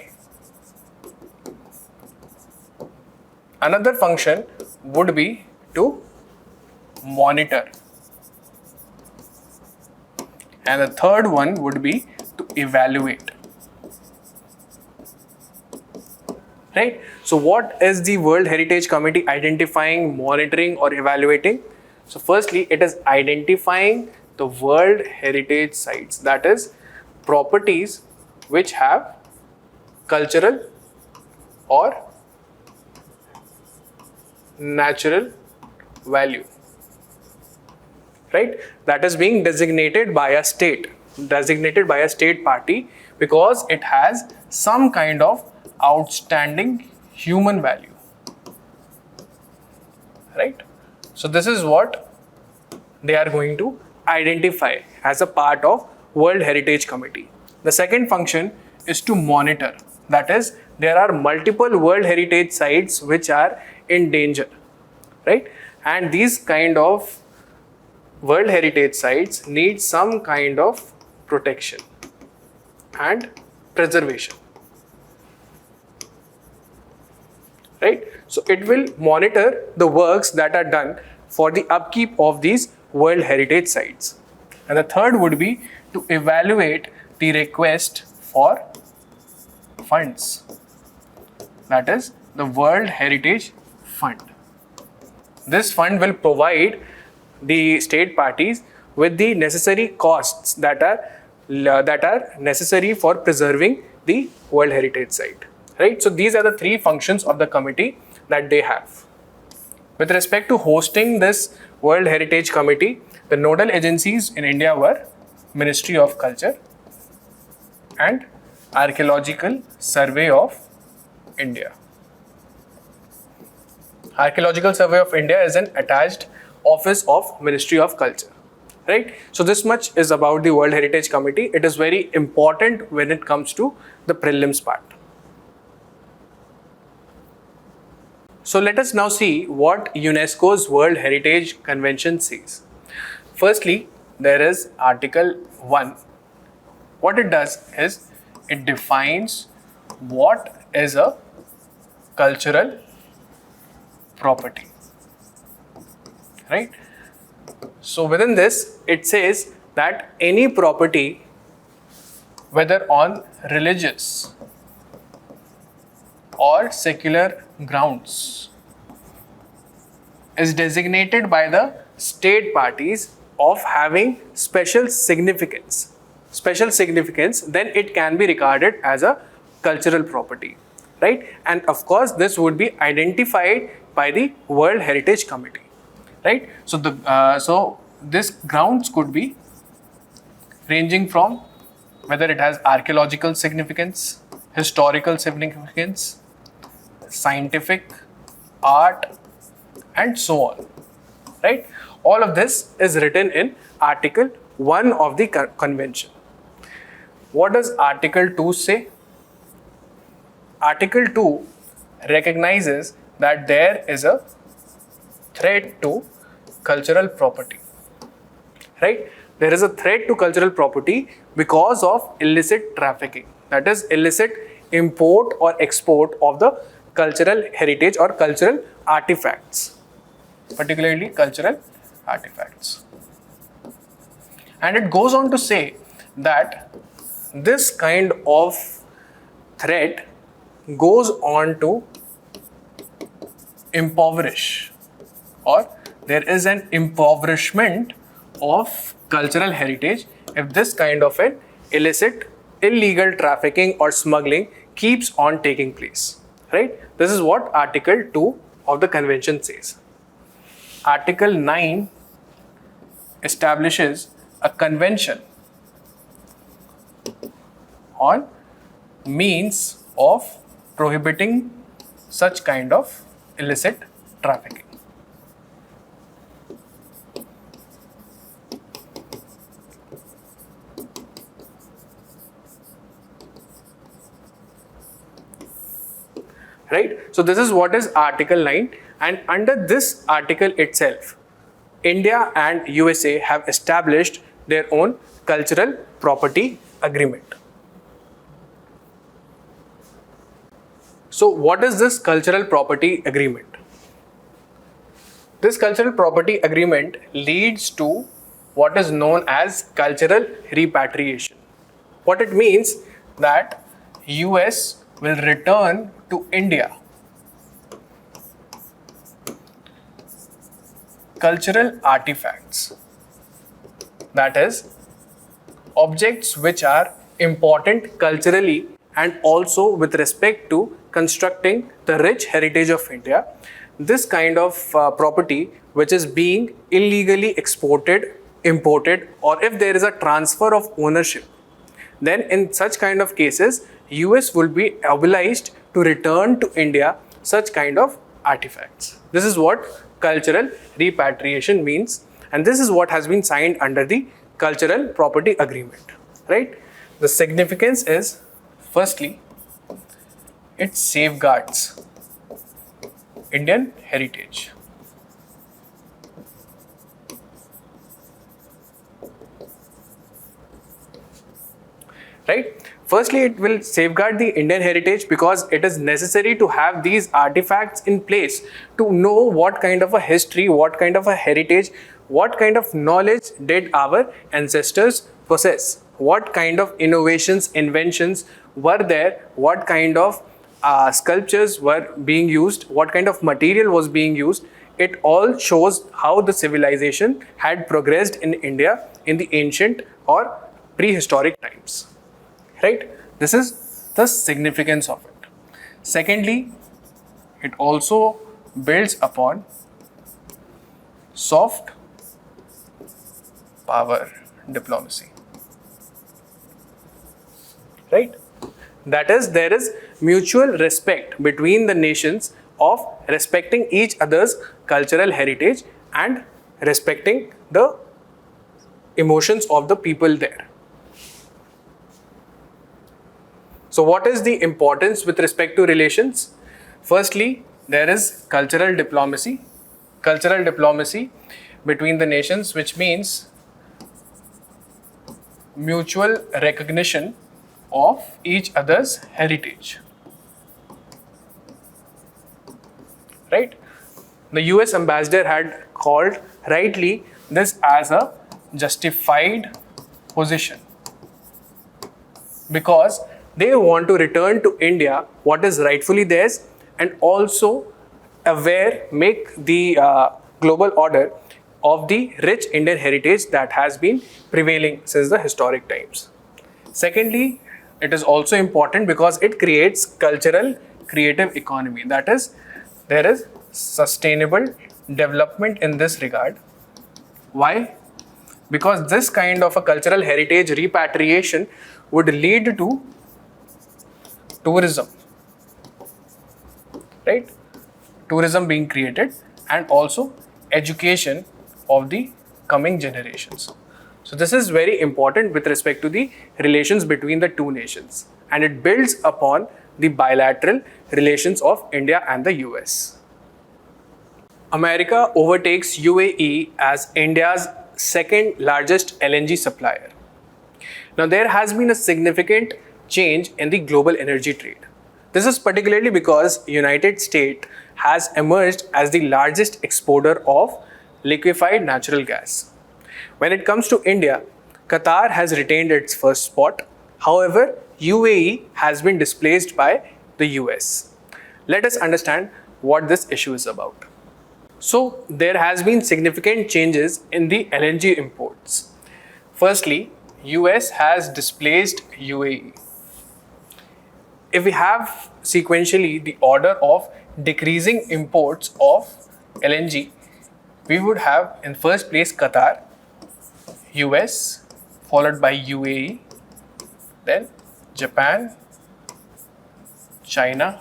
Speaker 1: Another function would be to monitor. And the third one would be to evaluate. Right? So what is the World Heritage Committee identifying, monitoring or evaluating? So firstly, it is identifying the World Heritage sites, that is properties which have cultural or natural value, right? That is being designated by a state party because it has some kind of outstanding human value, right? So this is what they are going to identify as a part of World Heritage Committee. The second function is to monitor. That is, there are multiple World Heritage sites which are in danger, right? And these kind of World Heritage sites need some kind of protection and preservation, right? So it will monitor the works that are done for the upkeep of these World Heritage sites. And the third would be to evaluate the request for funds, that is the World Heritage Fund. This fund will provide the state parties with the necessary costs that are necessary for preserving the World Heritage site, right? So these are the three functions of the committee that they have. With respect to hosting this World Heritage Committee, the nodal agencies in India were Ministry of Culture and Archaeological Survey of India. Archaeological Survey of India is an attached office of Ministry of Culture, right? So this much is about the World Heritage Committee. It is very important when it comes to the prelims part. So let us now see what UNESCO's World Heritage Convention says. Firstly, there is Article 1. What it does is it defines what is a cultural property, right? So within this, it says that any property, whether on religious or secular grounds, is designated by the state parties of having special significance, then it can be regarded as a cultural property, right? And of course, this would be identified by the World Heritage Committee, right? So this grounds could be ranging from whether it has archaeological significance, historical significance, scientific, art, and so on, right? All of this is written in Article 1 of the convention. What does Article 2 say? Article 2 recognizes that there is a threat to cultural property, right? There is a threat to cultural property because of illicit trafficking, that is illicit import or export of the cultural heritage or cultural artifacts, particularly cultural artifacts. And it goes on to say that this kind of threat goes on to impoverish, or there is an impoverishment of cultural heritage if this kind of an illicit, illegal trafficking or smuggling keeps on taking place, right? This is what Article 2 of the convention says. Article 9 establishes a convention on means of prohibiting such kind of illicit trafficking. right? So this is what is Article 9, and under this article itself, India and USA have established their own cultural property agreement. So what is this cultural property agreement? This cultural property agreement leads to what is known as cultural repatriation. What it means that US will return to India cultural artifacts, that is, objects which are important culturally and also with respect to constructing the rich heritage of India. This kind of property which is being illegally exported, imported, or if there is a transfer of ownership, then in such kind of cases, US will be obliged to return to India such kind of artifacts. This is what cultural repatriation means, and this is what has been signed under the cultural property agreement, right? The significance is, firstly, it safeguards Indian heritage. Right? Firstly, it will safeguard the Indian heritage because it is necessary to have these artifacts in place to know what kind of a history, what kind of a heritage, what kind of knowledge did our ancestors possess, what kind of innovations, inventions were there, what kind of sculptures were being used, what kind of material was being used. It all shows how the civilization had progressed in India in the ancient or prehistoric times. Right? This is the significance of it. Secondly, it also builds upon soft power diplomacy. Right? That is, there is mutual respect between the nations of respecting each other's cultural heritage and respecting the emotions of the people there. So what is the importance with respect to relations? Firstly, there is cultural diplomacy. Cultural diplomacy between the nations, which means mutual recognition of each other's heritage. Right? The US ambassador had called rightly this as a justified position because they want to return to India what is rightfully theirs and also make the global order of the rich Indian heritage that has been prevailing since the historic times. Secondly, it is also important because it creates cultural creative economy. That is, there is sustainable development in this regard. Why? Because this kind of a cultural heritage repatriation would lead to tourism, right? Tourism being created and also education of the coming generations. So this is very important with respect to the relations between the two nations, and it builds upon the bilateral relations of India and the US. America overtakes UAE as India's second largest LNG supplier. Now there has been a significant change in the global energy trade. This is particularly because United States has emerged as the largest exporter of liquefied natural gas. When it comes to India, Qatar has retained its first spot. However, UAE has been displaced by the US. Let us understand what this issue is about. So there has been significant changes in the LNG imports. Firstly, US has displaced UAE. If we have sequentially the order of decreasing imports of LNG, we would have in first place Qatar, US, followed by UAE, then Japan, China,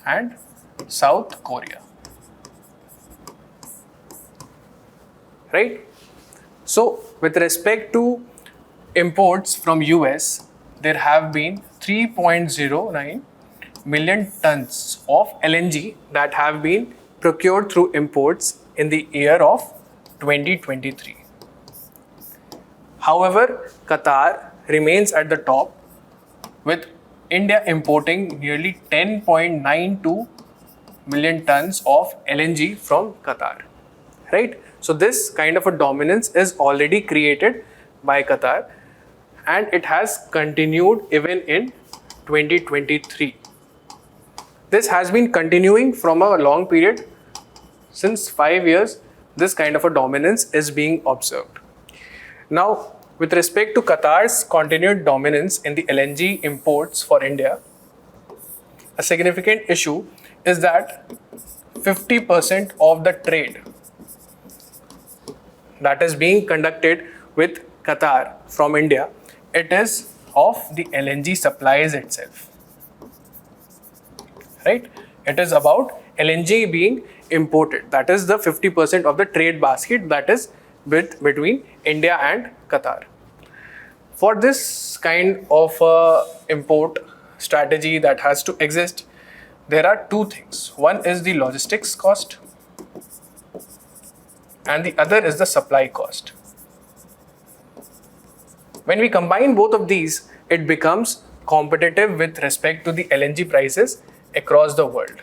Speaker 1: and South Korea. Right? So, with respect to imports from US, there have been 3.09 million tons of LNG that have been procured through imports in the year of 2023. However, Qatar remains at the top, with India importing nearly 10.92 million tons of LNG from Qatar, right? So this kind of a dominance is already created by Qatar, and it has continued even in 2023. This has been continuing from a long period. Since 5 years, this kind of a dominance is being observed. Now, with respect to Qatar's continued dominance in the LNG imports for India, a significant issue is that 50% of the trade that is being conducted with Qatar from India, it is of the LNG supplies itself, right? It is about LNG being imported. That is the 50% of the trade basket that is between India and Qatar. For this kind of import strategy that has to exist, there are two things. One is the logistics cost, and the other is the supply cost. When we combine both of these, it becomes competitive with respect to the LNG prices across the world.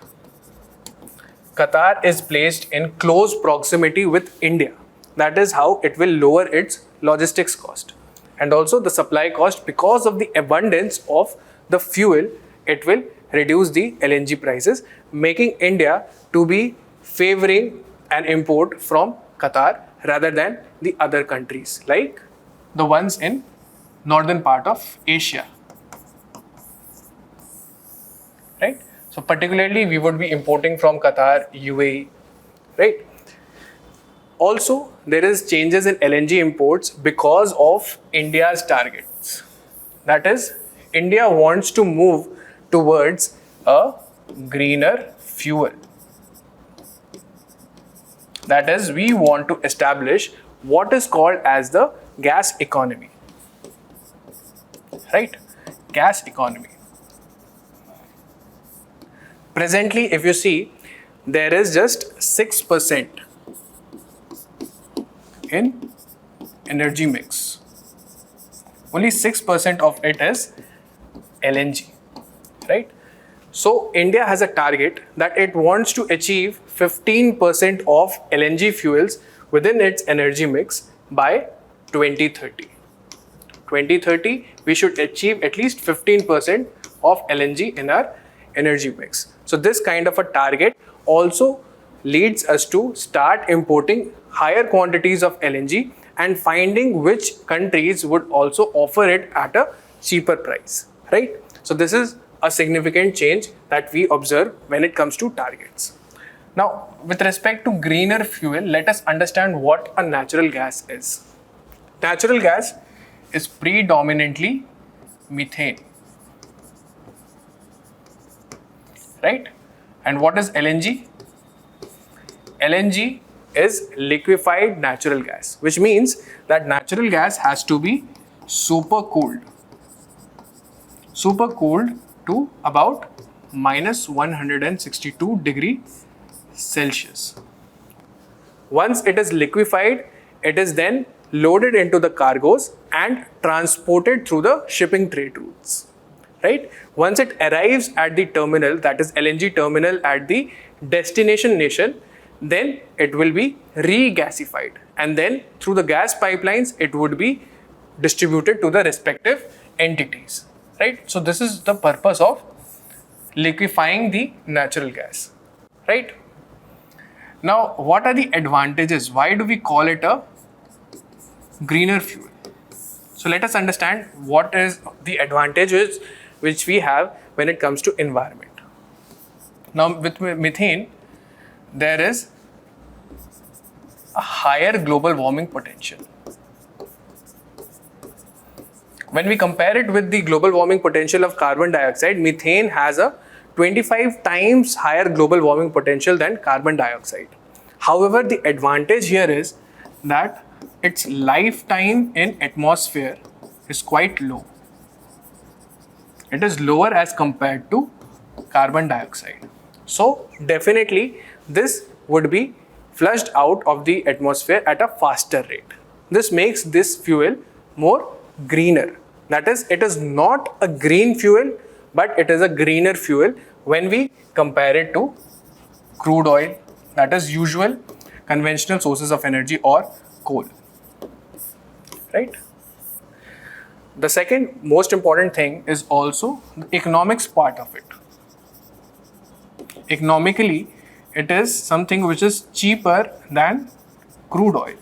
Speaker 1: Qatar is placed in close proximity with India. That is how it will lower its logistics cost. And also the supply cost, because of the abundance of the fuel, it will reduce the LNG prices, making India to be favoring an import from Qatar rather than the other countries like the ones in northern part of Asia, right? So particularly we would be importing from Qatar, UAE, right? Also, there is changes in LNG imports because of India's targets. That is, India wants to move towards a greener fuel. That is, we want to establish what is called as the gas economy, right? Gas economy. Presently, if you see, there is just 6% in energy mix. Only 6% of it is LNG, right? So India has a target that it wants to achieve 15% of LNG fuels within its energy mix by 2030. 2030, we should achieve at least 15% of LNG in our energy mix. So this kind of a target also leads us to start importing higher quantities of LNG and finding which countries would also offer it at a cheaper price, right? So this is a significant change that we observe when it comes to targets. Now, with respect to greener fuel, let us understand what a natural gas is. Natural gas is predominantly methane, right? And what is LNG? LNG is liquefied natural gas, which means that natural gas has to be super cooled to about minus 162 degrees Celsius. Once it is liquefied, it is then loaded into the cargoes and transported through the shipping trade routes, right? Once it arrives at the terminal, that is LNG terminal at the destination nation, then it will be regasified, and then through the gas pipelines it would be distributed to the respective entities, right? So this is the purpose of liquefying the natural gas, right? Now, what are the advantages? Why do we call it a greener fuel? So let us understand what is the advantages which we have when it comes to environment. Now, with methane, there is a higher global warming potential. When we compare it with the global warming potential of carbon dioxide, methane has a 25 times higher global warming potential than carbon dioxide. However, the advantage here is that its lifetime in atmosphere is quite low. It is lower as compared to carbon dioxide. So definitely this would be flushed out of the atmosphere at a faster rate. This makes this fuel more greener. That is, it is not a green fuel, but it is a greener fuel when we compare it to crude oil, that is usual conventional sources of energy, or coal, right? The second most important thing is also the economics part of it. Economically, it is something which is cheaper than crude oil.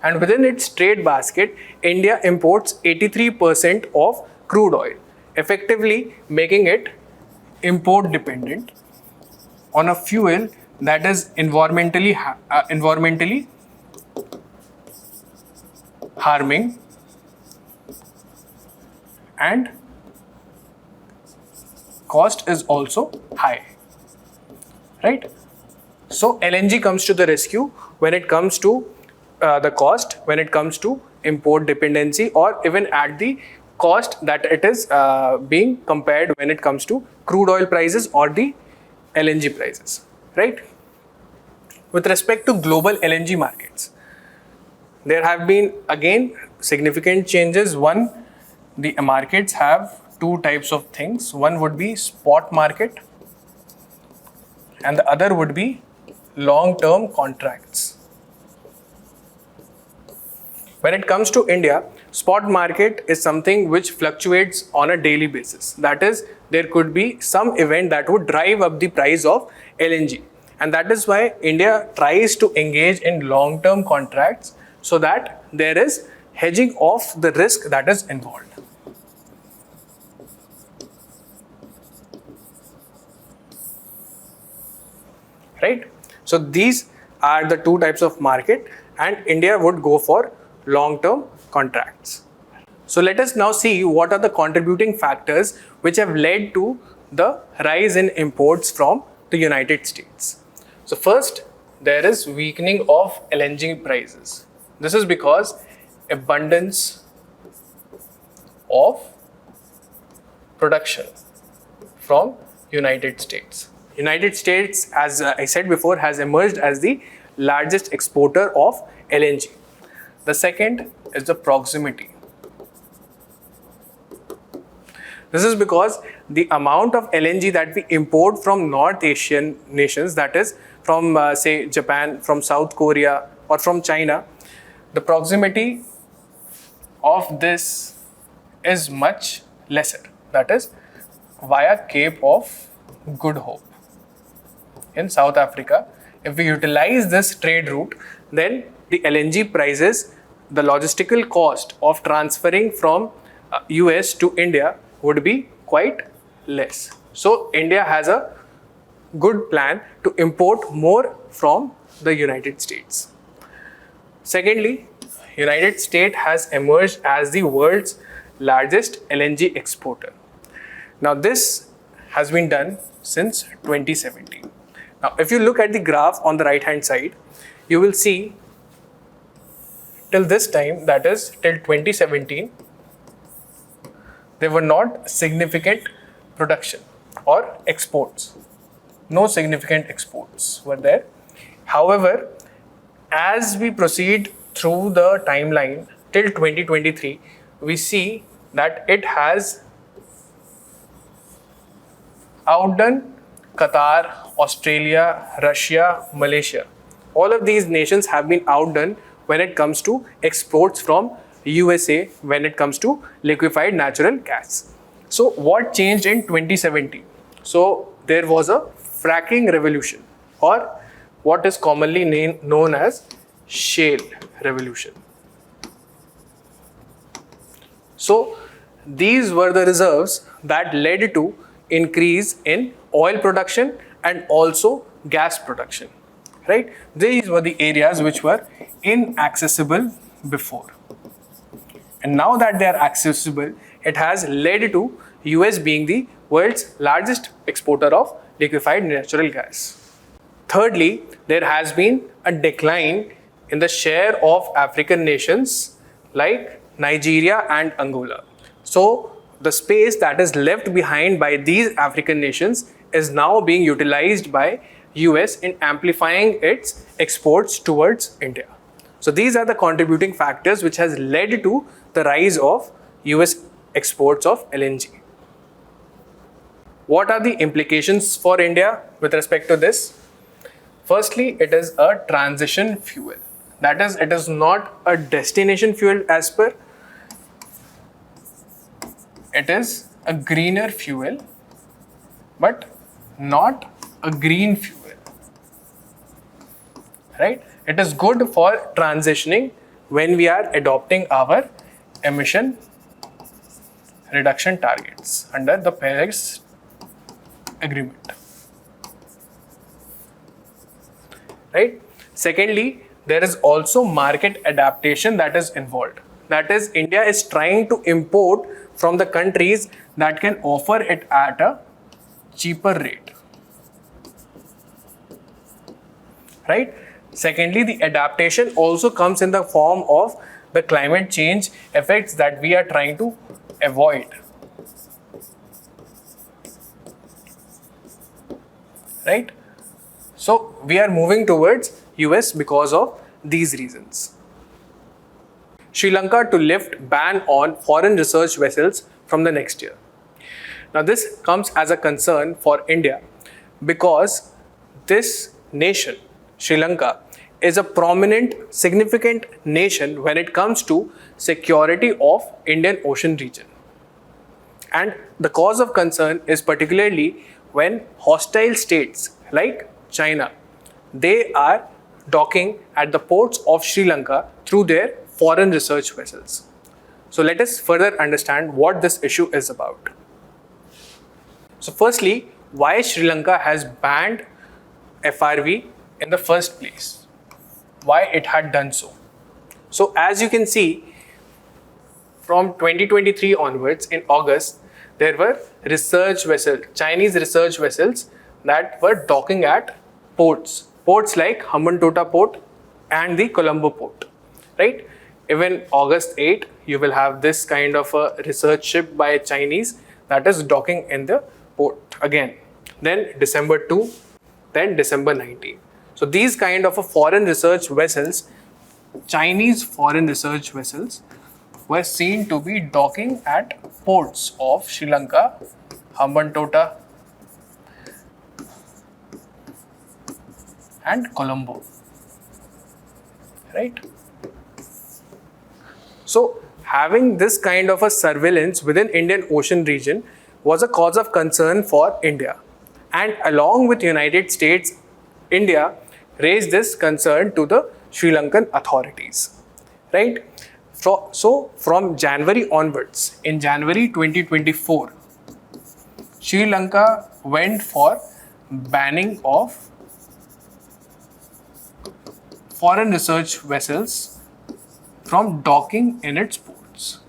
Speaker 1: And within its trade basket, India imports 83% of crude oil, effectively making it import dependent on a fuel that is environmentally harming and cost is also high, right? So LNG comes to the rescue when it comes to the cost, when it comes to import dependency, or even at the cost that it is being compared when it comes to crude oil prices or the LNG prices, right? With respect to global LNG markets, there have been again significant changes. One, the markets have two types of things. One would be spot market and the other would be long-term contracts. When it comes to India, spot market is something which fluctuates on a daily basis. That is, there could be some event that would drive up the price of LNG. And that is why India tries to engage in long-term contracts so that there is hedging of the risk that is involved. Right? So these are the two types of market, and India would go for long-term contracts. So let us now see what are the contributing factors which have led to the rise in imports from the United States. So first, there is weakening of LNG prices. This is because abundance of production from United States. United States, as I said before, has emerged as the largest exporter of LNG. The second is the proximity. This is because the amount of LNG that we import from North Asian nations, that is from say Japan, from South Korea, or from China, the proximity of this is much lesser. That is via Cape of Good Hope in South Africa. If we utilize this trade route, then the LNG prices, the logistical cost of transferring from US to India would be quite less. So India has a good plan to import more from the United States. Secondly, United States has emerged as the world's largest LNG exporter. Now this has been done since 2017. Now if you look at the graph on the right hand side, you will see till this time, that is till 2017, there were not significant production or exports. No significant exports were there. However, as we proceed through the timeline till 2023, we see that it has outdone Qatar, Australia, Russia, Malaysia. All of these nations have been outdone when it comes to exports from USA when it comes to liquefied natural gas. So what changed in 2017? So there was a fracking revolution, or what is commonly known as shale revolution. So these were the reserves that led to increase in oil production and also gas production, right? These were the areas which were inaccessible before. And now that they are accessible, it has led to US being the world's largest exporter of liquefied natural gas. Thirdly, there has been a decline in the share of African nations like Nigeria and Angola. So the space that is left behind by these African nations is now being utilized by US in amplifying its exports towards India. So these are the contributing factors which has led to the rise of US exports of LNG. What are the implications for India with respect to this? Firstly, it is a transition fuel. That is, it is not a destination fuel as per. It is a greener fuel, but not a green fuel. Right? It is good for transitioning when we are adopting our emission reduction targets under the Paris Agreement. Right? Secondly, there is also market adaptation that is involved. That is, India is trying to import from the countries that can offer it at a cheaper rate. Right? Secondly, the adaptation also comes in the form of the climate change effects that we are trying to avoid. Right? So we are moving towards US because of these reasons. Sri Lanka to lift ban on foreign research vessels from the next year. Now this comes as a concern for India because this nation, Sri Lanka, is a prominent, significant nation when it comes to security of Indian Ocean region. And the cause of concern is particularly when hostile states like China, they are docking at the ports of Sri Lanka through their foreign research vessels. So let us further understand what this issue is about. So firstly, why Sri Lanka has banned FRV in the first place? Why it had done so? So as you can see, from 2023 onwards in August, there were research vessels, Chinese research vessels that were docking at ports like Hambantota port and the Colombo port, right? Even August 8, you will have this kind of a research ship by Chinese that is docking in the port again. Then December 2, then December 19. So these kind of a foreign research vessels, Chinese foreign research vessels, were seen to be docking at ports of Sri Lanka, Hambantota and Colombo, right? So having this kind of a surveillance within Indian Ocean region was a cause of concern for India, and along with United States, India raised this concern to the Sri Lankan authorities, right? So from January onwards, in January 2024, Sri Lanka went for banning of foreign research vessels from docking in its ports.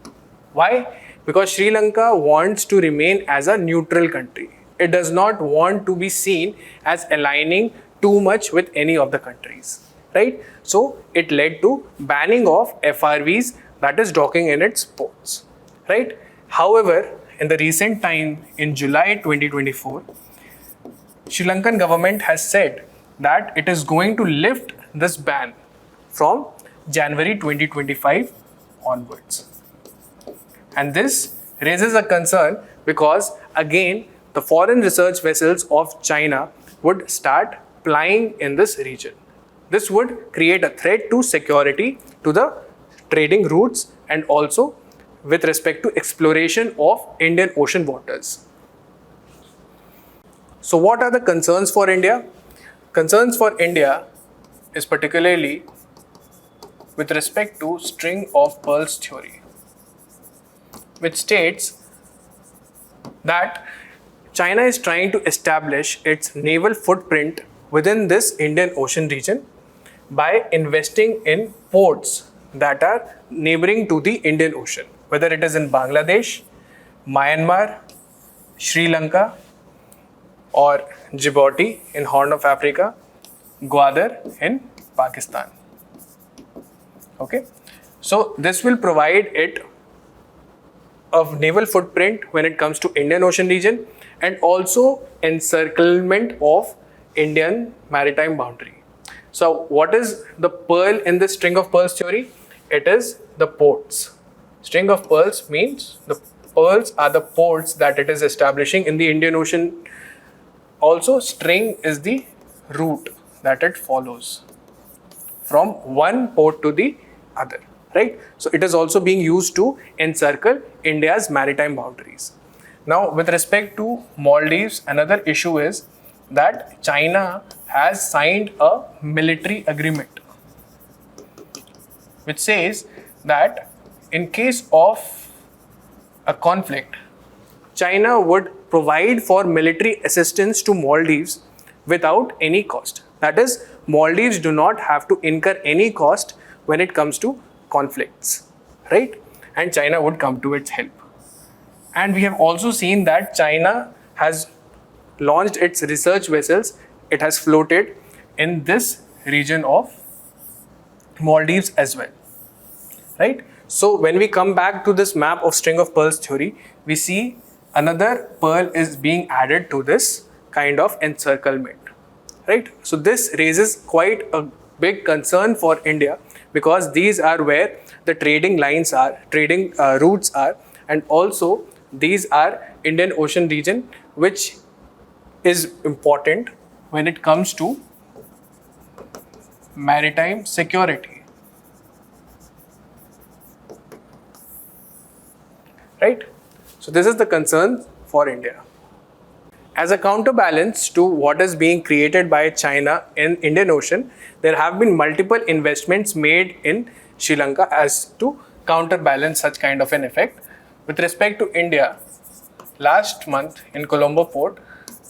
Speaker 1: Why? Because Sri Lanka wants to remain as a neutral country. It does not want to be seen as aligning too much with any of the countries, right? So it led to banning of FRVs, that is docking in its ports, right? However, in the recent time, in July 2024, Sri Lankan government has said that it is going to lift this ban from January 2025 onwards. And this raises a concern because again, the foreign research vessels of China would start plying in this region. This would create a threat to security, to the trading routes, and also with respect to exploration of Indian Ocean waters. So what are the concerns for India? Concerns for India is particularly with respect to string of pearls theory, which states that China is trying to establish its naval footprint within this Indian Ocean region by investing in ports that are neighboring to the Indian Ocean, whether it is in Bangladesh, Myanmar, Sri Lanka, or Djibouti in Horn of Africa, Gwadar in Pakistan. Okay, so this will provide it of naval footprint when it comes to Indian Ocean region, and also encirclement of Indian maritime boundary. So what is the pearl in this string of pearls theory? It is the ports. String of pearls means the pearls are the ports that it is establishing in the Indian Ocean. Also, string is the route that it follows from one port to the other, right? So it is also being used to encircle India's maritime boundaries. Now, with respect to Maldives, another issue is that China has signed a military agreement which says that in case of a conflict, China would provide for military assistance to Maldives without any cost. That is, Maldives do not have to incur any cost when it comes to conflicts, right? And China would come to its help. And we have also seen that China has launched its research vessels. It has floated in this region of Maldives as well, right? So when we come back to this map of string of pearls theory, we see another pearl is being added to this kind of encirclement, right? So this raises quite a big concern for India, because these are where the trading lines are, trading routes are, and also these are Indian Ocean region, which is important when it comes to maritime security, right? So this is the concern for India. As a counterbalance to what is being created by China in Indian Ocean, there have been multiple investments made in Sri Lanka as to counterbalance such kind of an effect. With respect to India, last month in Colombo port,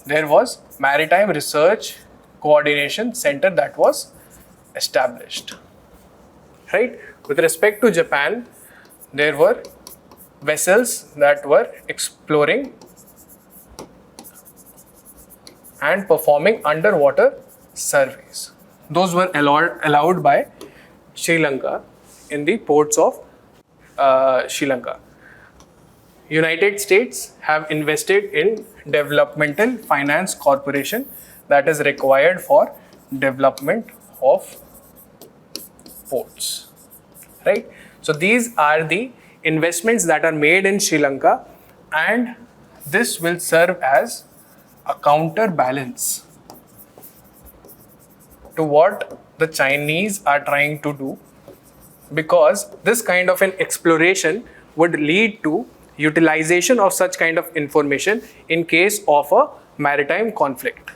Speaker 1: there was Maritime Research Coordination Center that was established, right? With respect to Japan, there were vessels that were exploring and performing underwater surveys. Those were allowed by Sri Lanka in the ports of Sri Lanka. United States have invested in Developmental Finance Corporation that is required for development of ports, right? So these are the investments that are made in Sri Lanka, and this will serve as a counterbalance to what the Chinese are trying to do, because this kind of an exploration would lead to utilization of such kind of information in case of a maritime conflict,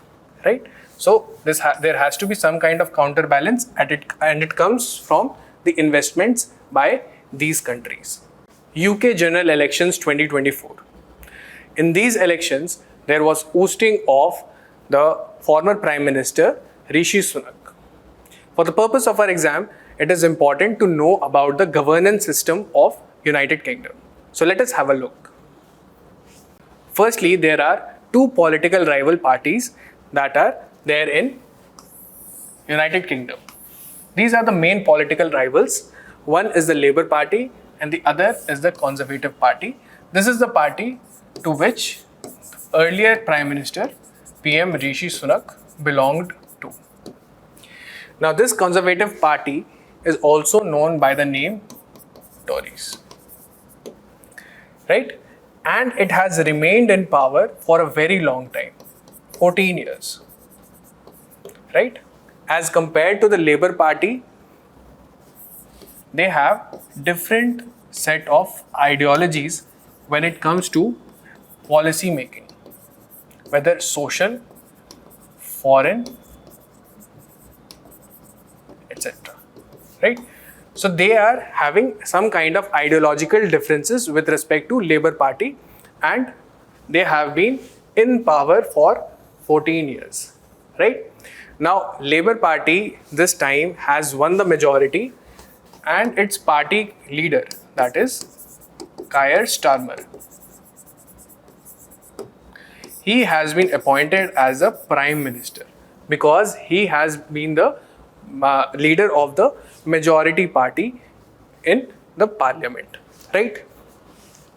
Speaker 1: right? So there has to be some kind of counterbalance at it, and it comes from the investments by these countries. UK general elections 2024. In these elections, there was ousting of the former Prime Minister Rishi Sunak. For the purpose of our exam, it is important to know about the governance system of United Kingdom. So let us have a look. Firstly, there are two political rival parties that are there in United Kingdom. These are the main political rivals. One is the Labour Party and the other is the Conservative Party. This is the party to which earlier Prime Minister PM Rishi Sunak belonged to. Now this Conservative Party is also known by the name Tories, right? And it has remained in power for a very long time, 14 years, right? As compared to the Labour Party, they have different set of ideologies when it comes to policy making, whether social, foreign, etc., right? So they are having some kind of ideological differences with respect to Labour Party, and they have been in power for 14 years, right? Now Labour Party this time has won the majority, and its party leader, that is Keir Starmer, he has been appointed as a Prime Minister because he has been the leader of the majority party in the parliament, right?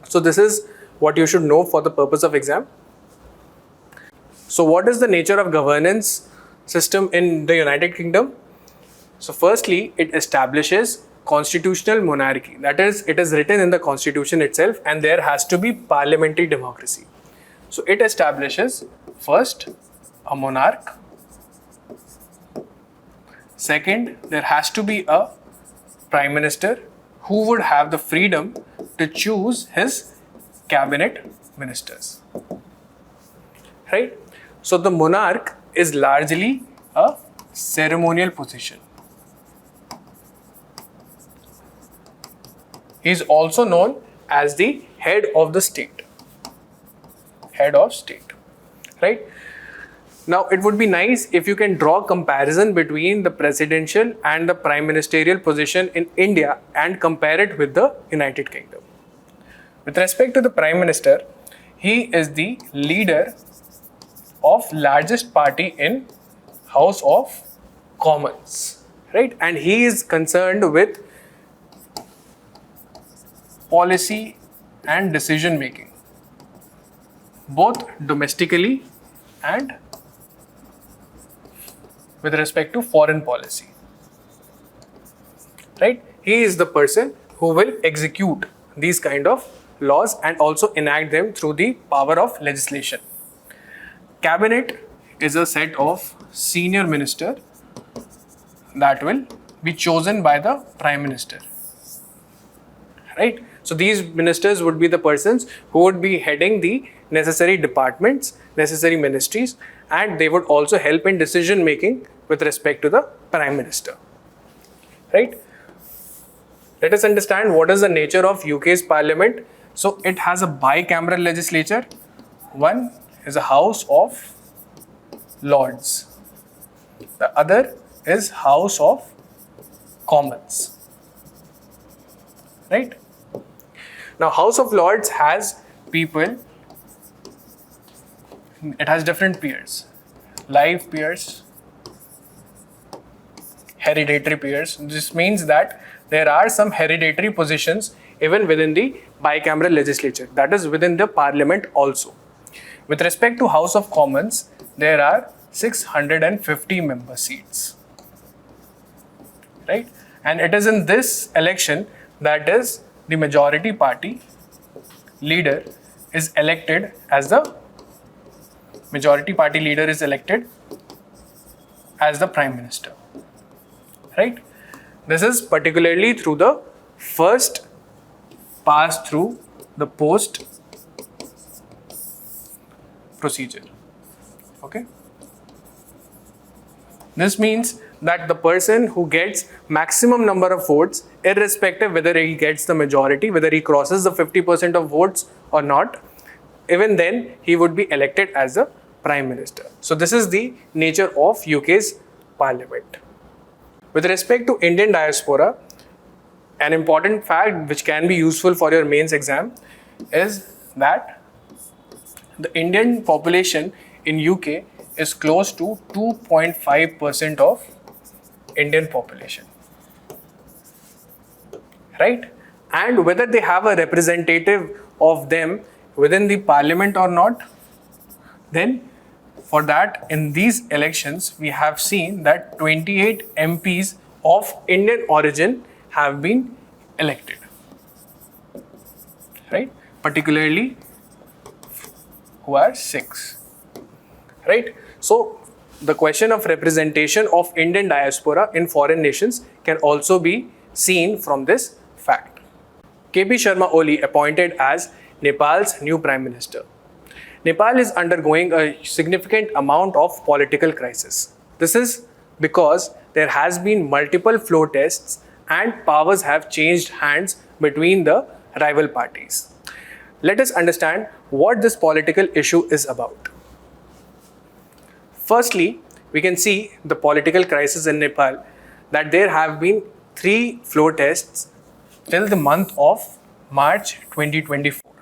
Speaker 1: So this is what you should know for the purpose of exam. So what is the nature of governance system in the United Kingdom? So firstly, it establishes constitutional monarchy. That is, it is written in the constitution itself, and there has to be parliamentary democracy. So it establishes first a monarch. Second, there has to be a prime minister who would have the freedom to choose his cabinet ministers. Right? So the monarch is largely a ceremonial position. He is also known as the head of the state. Head of state. Right? Now, it would be nice if you can draw a comparison between the presidential and the prime ministerial position in India and compare it with the United Kingdom. With respect to the prime minister, he is the leader of largest party in House of Commons, right? And he is concerned with policy and decision making, both domestically and with respect to foreign policy, right? He is the person who will execute these kind of laws and also enact them through the power of legislation. Cabinet is a set of senior minister that will be chosen by the prime minister, right? So these ministers would be the persons who would be heading the necessary departments, necessary ministries, and they would also help in decision making with respect to the prime minister, right? Let us understand what is the nature of UK's parliament. So it has a bicameral legislature. One is a House of Lords. The other is House of Commons, right? Now, House of Lords has people, it has different peers, live peers, hereditary peers. This means that there are some hereditary positions even within the bicameral legislature, that is within the parliament also. With respect to House of Commons, there are 650 member seats, right? And it is in this election that is the majority party leader is elected as the prime minister, right? This is particularly through the first pass through the post procedure. Okay. This means that the person who gets maximum number of votes, irrespective whether he gets the majority, whether he crosses the 50% of votes or not, even then he would be elected as the prime minister. So this is the nature of UK's parliament. With respect to Indian diaspora, an important fact which can be useful for your mains exam is that the Indian population in UK is close to 2.5% of Indian population, right? And whether they have a representative of them within the parliament or not, then for that in these elections we have seen that 28 MPs of Indian origin have been elected, right? Particularly who are 6, right? So the question of representation of Indian diaspora in foreign nations can also be seen from this fact. KP Sharma Oli appointed as Nepal's new prime minister. Nepal is undergoing a significant amount of political crisis. This is because there has been multiple floor tests and powers have changed hands between the rival parties. Let us understand what this political issue is about. Firstly, we can see the political crisis in Nepal, that there have been 3 floor tests till the month of March 2024.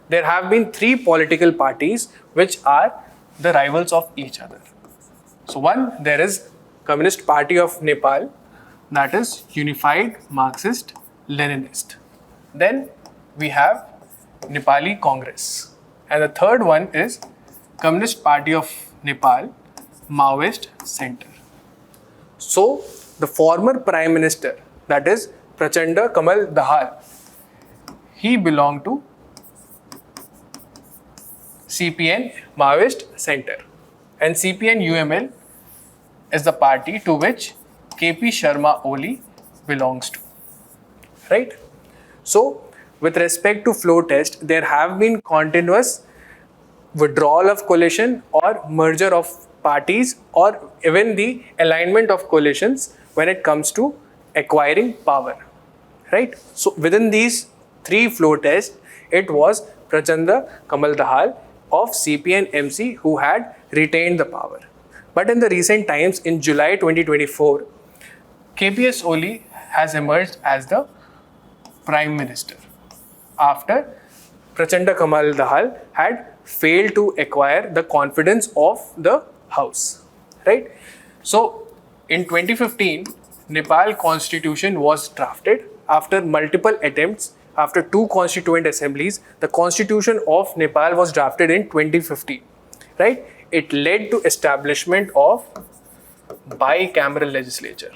Speaker 1: There have been 3 political parties which are the rivals of each other. So one, there is Communist Party of Nepal, that is Unified Marxist Leninist. Then we have Nepali Congress. And the third one is Communist Party of Nepal, Maoist Center. So the former Prime Minister, that is Prachanda Kamal Dahal, he belonged to CPN Maoist Center, and CPN UML is the party to which KP Sharma Oli belongs to, right? So with respect to flow test, there have been continuous withdrawal of coalition or merger of parties or even the alignment of coalitions when it comes to acquiring power, right? So within these three flow tests, it was Prachanda Kamal Dahal of CPN MC who had retained the power. But in the recent times, in July 2024, KPS Oli has emerged as the Prime Minister after Prachanda Kamal Dahal had failed to acquire the confidence of the House, right? So in 2015, Nepal Constitution was drafted after multiple attempts. After two constituent assemblies, the Constitution of Nepal was drafted in 2015, right? It led to establishment of bicameral legislature,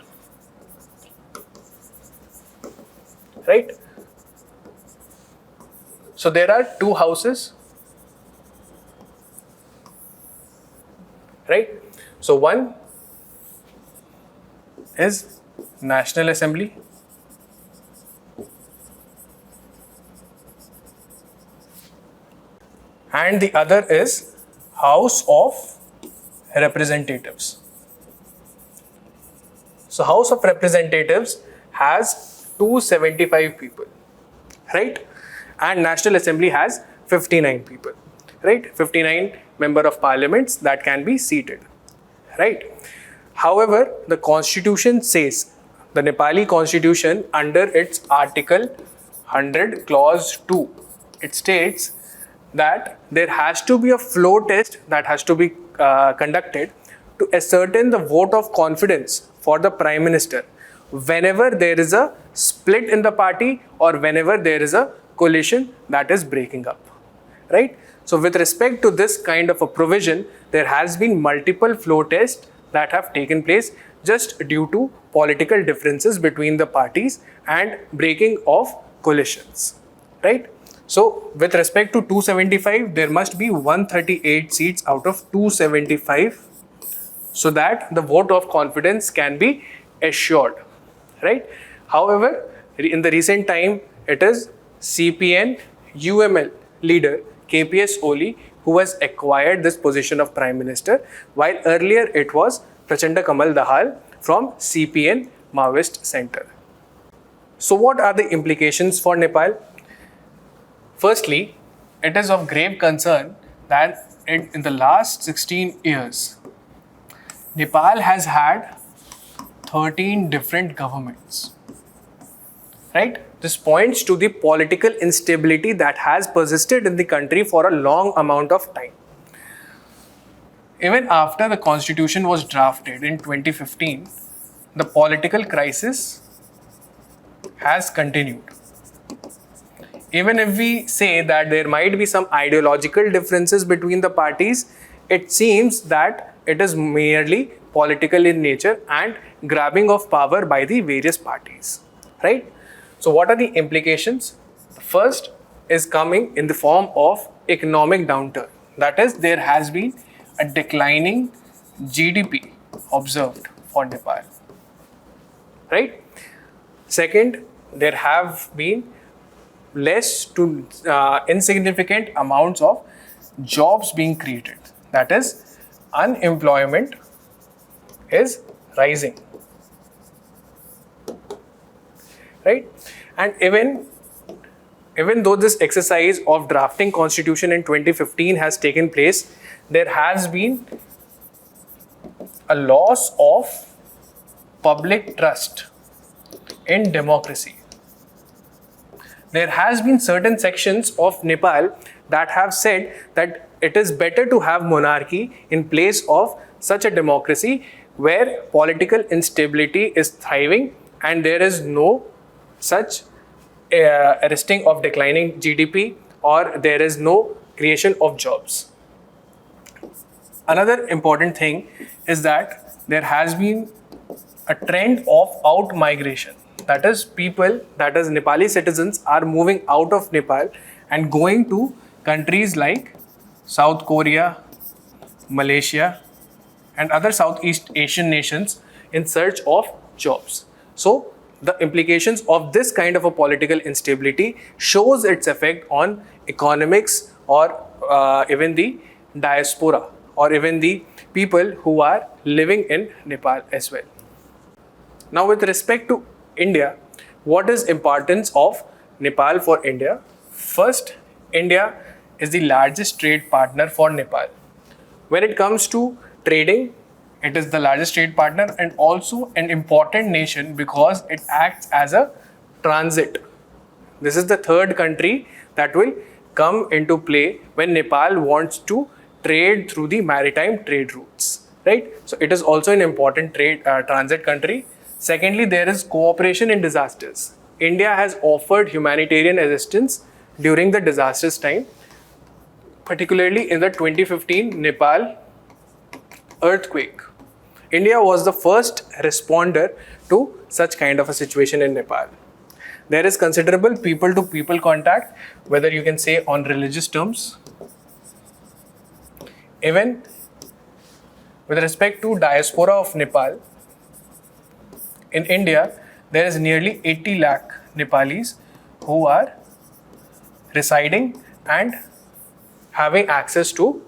Speaker 1: right? So there are two houses, right? So one is National Assembly, and the other is House of Representatives. So House of Representatives has 275 people, right? And National Assembly has 59 people, right? 59 member of parliaments that can be seated, right? However, the constitution says, the Nepali constitution under its article 100 clause 2, it states that there has to be a flow test that has to be conducted to ascertain the vote of confidence for the Prime Minister whenever there is a split in the party or whenever there is a coalition that is breaking up, right? So with respect to this kind of a provision, there has been multiple flow tests that have taken place just due to political differences between the parties and breaking of coalitions, right? So with respect to 275, there must be 138 seats out of 275 so that the vote of confidence can be assured, right? However, in the recent time, it is CPN UML leader KPS Oli who has acquired this position of Prime Minister, while earlier it was Prachanda Kamal Dahal from CPN Maoist Center. So what are the implications for Nepal? Firstly, it is of grave concern that in the last 16 years, Nepal has had 13 different governments, right? This points to the political instability that has persisted in the country for a long amount of time. Even after the constitution was drafted in 2015, the political crisis has continued. Even if we say that there might be some ideological differences between the parties, it seems that it is merely political in nature and grabbing of power by the various parties, right? So what are the implications? The first is coming in the form of economic downturn. That is, there has been a declining GDP observed for Nepal, right? Second, there have been less to insignificant amounts of jobs being created. That is, unemployment is rising, right? And even though this exercise of drafting constitution in 2015 has taken place, there has been a loss of public trust in democracy. There has been certain sections of Nepal that have said that it is better to have monarchy in place of such a democracy where political instability is thriving and there is no such arresting of declining GDP or there is no creation of jobs. Another important thing is that there has been a trend of out migration. That is, Nepali citizens are moving out of Nepal and going to countries like South Korea, Malaysia, and other Southeast Asian nations in search of jobs. So, the implications of this kind of a political instability shows its effect on economics, or even the diaspora, or even the people who are living in Nepal as well. Now, with respect to India, what is importance of Nepal for India? First, India is the largest trade partner for Nepal. When it comes to trading, it is the largest trade partner and also an important nation because it acts as a transit. This is the third country that will come into play when Nepal wants to trade through the maritime trade routes, right? So it is also an important trade transit country. Secondly, there is cooperation in disasters. India has offered humanitarian assistance during the disasters time, particularly in the 2015 Nepal earthquake. India was the first responder to such kind of a situation in Nepal. There is considerable people-to-people contact, whether you can say on religious terms. Even with respect to diaspora of Nepal, in India, there is nearly 80 lakh Nepalis who are residing and having access to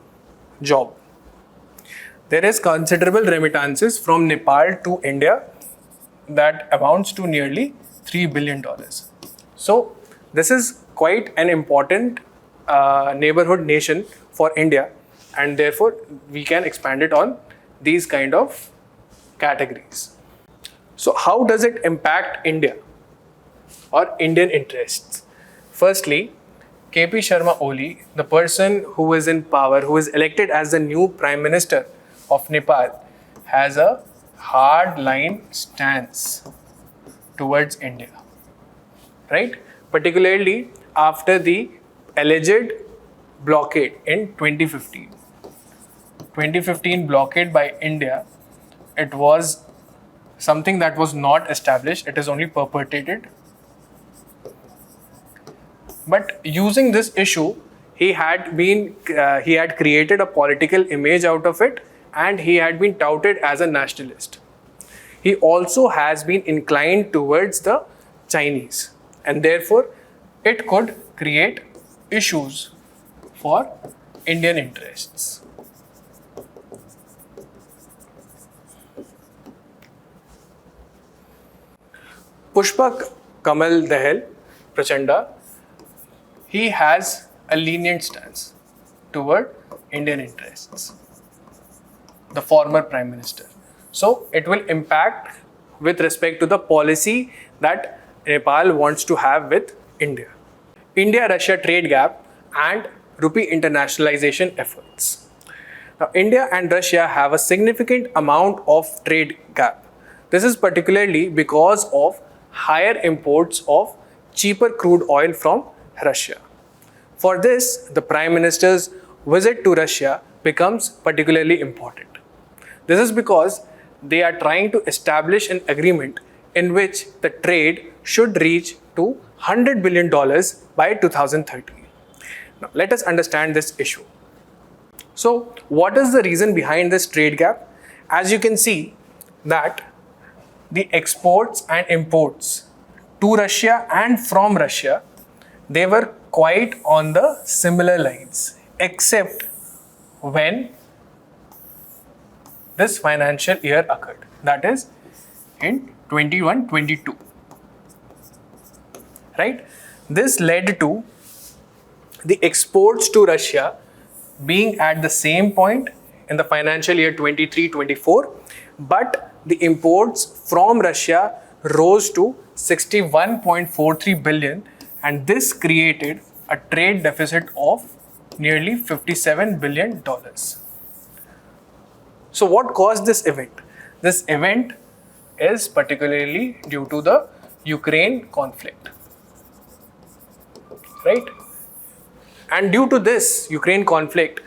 Speaker 1: job. There is considerable remittances from Nepal to India that amounts to nearly $3 billion. So this is quite an important neighborhood nation for India, and therefore we can expand it on these kind of categories. So how does it impact India or Indian interests? Firstly, KP Sharma Oli, the person who is in power, who is elected as the new Prime Minister of Nepal, has a hard line stance towards India, right? Particularly after the alleged blockade in 2015. 2015 blockade by India, it was something that was not established, it is only perpetrated. But using this issue, he had created a political image out of it, and he had been touted as a nationalist. He also has been inclined towards the Chinese, and therefore it could create issues for Indian interests. Pushpak Kamal Dahal Prachanda, he has a lenient stance toward Indian interests, the former Prime Minister. So it will impact with respect to the policy that Nepal wants to have with India. India-Russia trade gap and rupee internationalization efforts. Now, India and Russia have a significant amount of trade gap. This is particularly because of higher imports of cheaper crude oil from Russia. For this, the Prime Minister's visit to Russia becomes particularly important. This is because they are trying to establish an agreement in which the trade should reach to $100 billion by 2030. Now, let us understand this issue. So, what is the reason behind this trade gap? As you can see that the exports and imports to Russia and from Russia, they were quite on the similar lines, except when this financial year occurred, that is in 21-22, right? This led to the exports to Russia being at the same point in the financial year 23-24, but the imports from Russia rose to 61.43 billion, and this created a trade deficit of nearly $57 billion. So what caused this event? This event is particularly due to the Ukraine conflict, right? And due to this Ukraine conflict,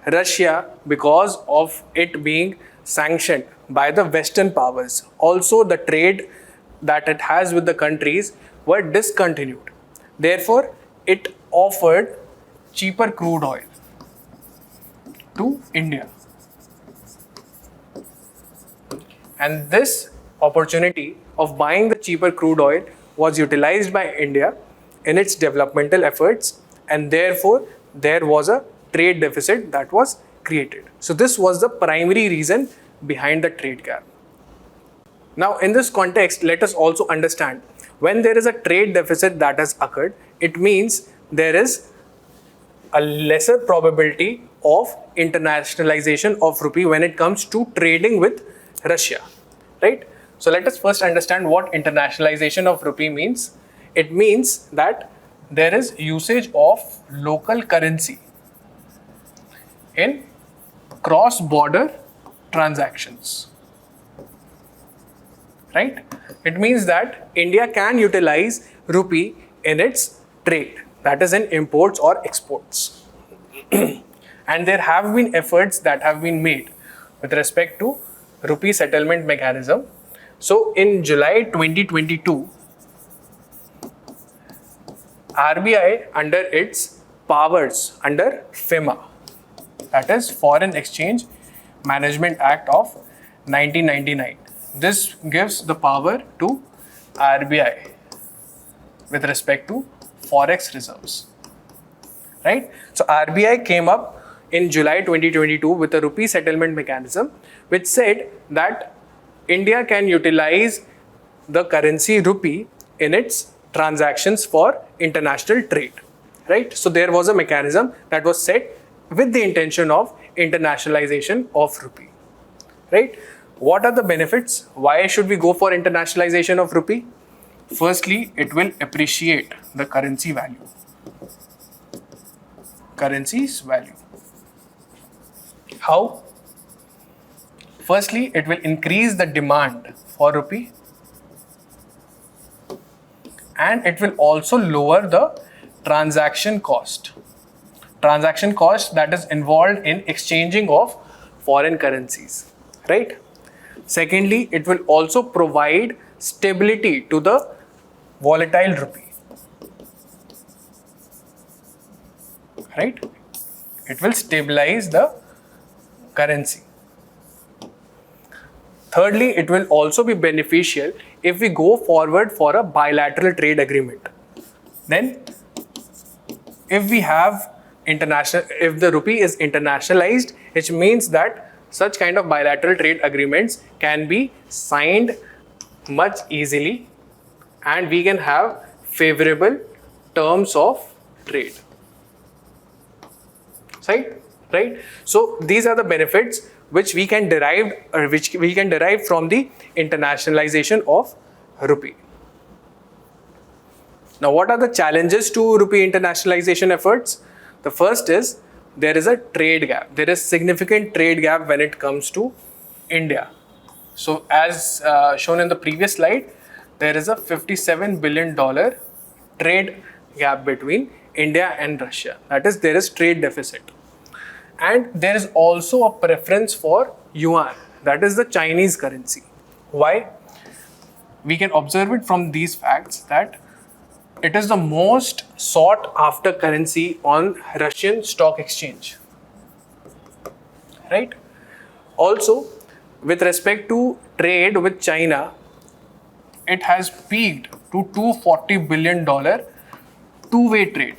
Speaker 1: Russia, because of it being sanctioned by the Western powers, also the trade that it has with the countries were discontinued. Therefore, it offered cheaper crude oil to India. And this opportunity of buying the cheaper crude oil was utilized by India in its developmental efforts, and therefore there was a trade deficit that was created. So this was the primary reason behind the trade gap. Now in this context, let us also understand, when there is a trade deficit that has occurred, it means there is a lesser probability of internationalization of rupee when it comes to trading with Russia, right? So let us first understand what internationalization of rupee means. It means that there is usage of local currency in cross-border transactions, right? It means that India can utilize rupee in its trade, that is in imports or exports. And there have been efforts that have been made with respect to rupee settlement mechanism. So in July 2022, RBI under its powers under FEMA, that is Foreign Exchange Management Act of 1999. This gives the power to RBI with respect to forex reserves, right? So RBI came up in July 2022 with a rupee settlement mechanism which said that India can utilize the currency rupee in its transactions for international trade, right? So there was a mechanism that was set with the intention of internationalization of rupee, right? What are the benefits? Why should we go for internationalization of rupee? Firstly, it will appreciate the currency value. Currency's value. How? Firstly, it will increase the demand for rupee, and it will also lower the transaction cost. Transaction cost that is involved in exchanging of foreign currencies, right? Secondly, it will also provide stability to the volatile rupee, right? It will stabilize the currency. Thirdly, it will also be beneficial if we go forward for a bilateral trade agreement. Then, if we have if the rupee is internationalized, which means that such kind of bilateral trade agreements can be signed much easily and we can have favorable terms of trade. Right? So these are the benefits which we can derive from the internationalization of rupee. Now, what are the challenges to rupee internationalization efforts? The first is there is a trade gap. There is significant trade gap when it comes to India. So as shown in the previous slide, there is a $57 billion trade gap between India and Russia. That is, there is trade deficit. And there is also a preference for yuan, that is the Chinese currency. Why? We can observe it from these facts that it is the most sought after currency on Russian stock exchange, right? Also, with respect to trade with China, it has peaked to $240 billion two-way trade.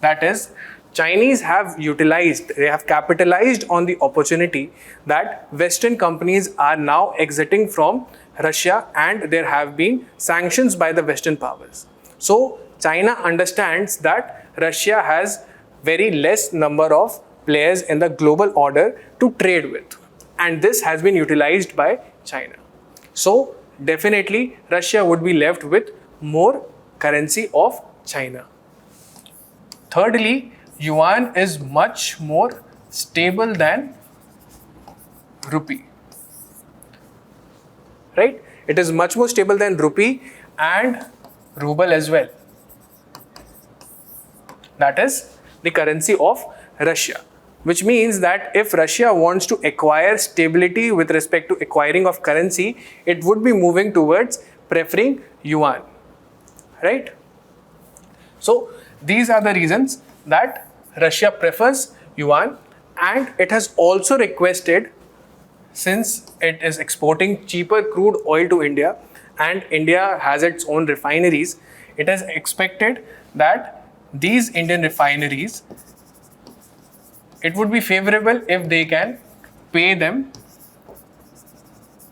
Speaker 1: That is, Chinese have capitalized on the opportunity that Western companies are now exiting from Russia and there have been sanctions by the Western powers. So China understands that Russia has very less number of players in the global order to trade with, and this has been utilized by China. So definitely Russia would be left with more currency of China. Thirdly, yuan is much more stable than rupee, right? It is much more stable than rupee and ruble as well. that is the currency of Russia, which means that if Russia wants to acquire stability with respect to acquiring of currency, it would be moving towards preferring yuan, right? So these are the reasons that Russia prefers yuan, and it has also requested, since it is exporting cheaper crude oil to India and India has its own refineries, it is expected that these Indian refineries, it would be favorable if they can pay them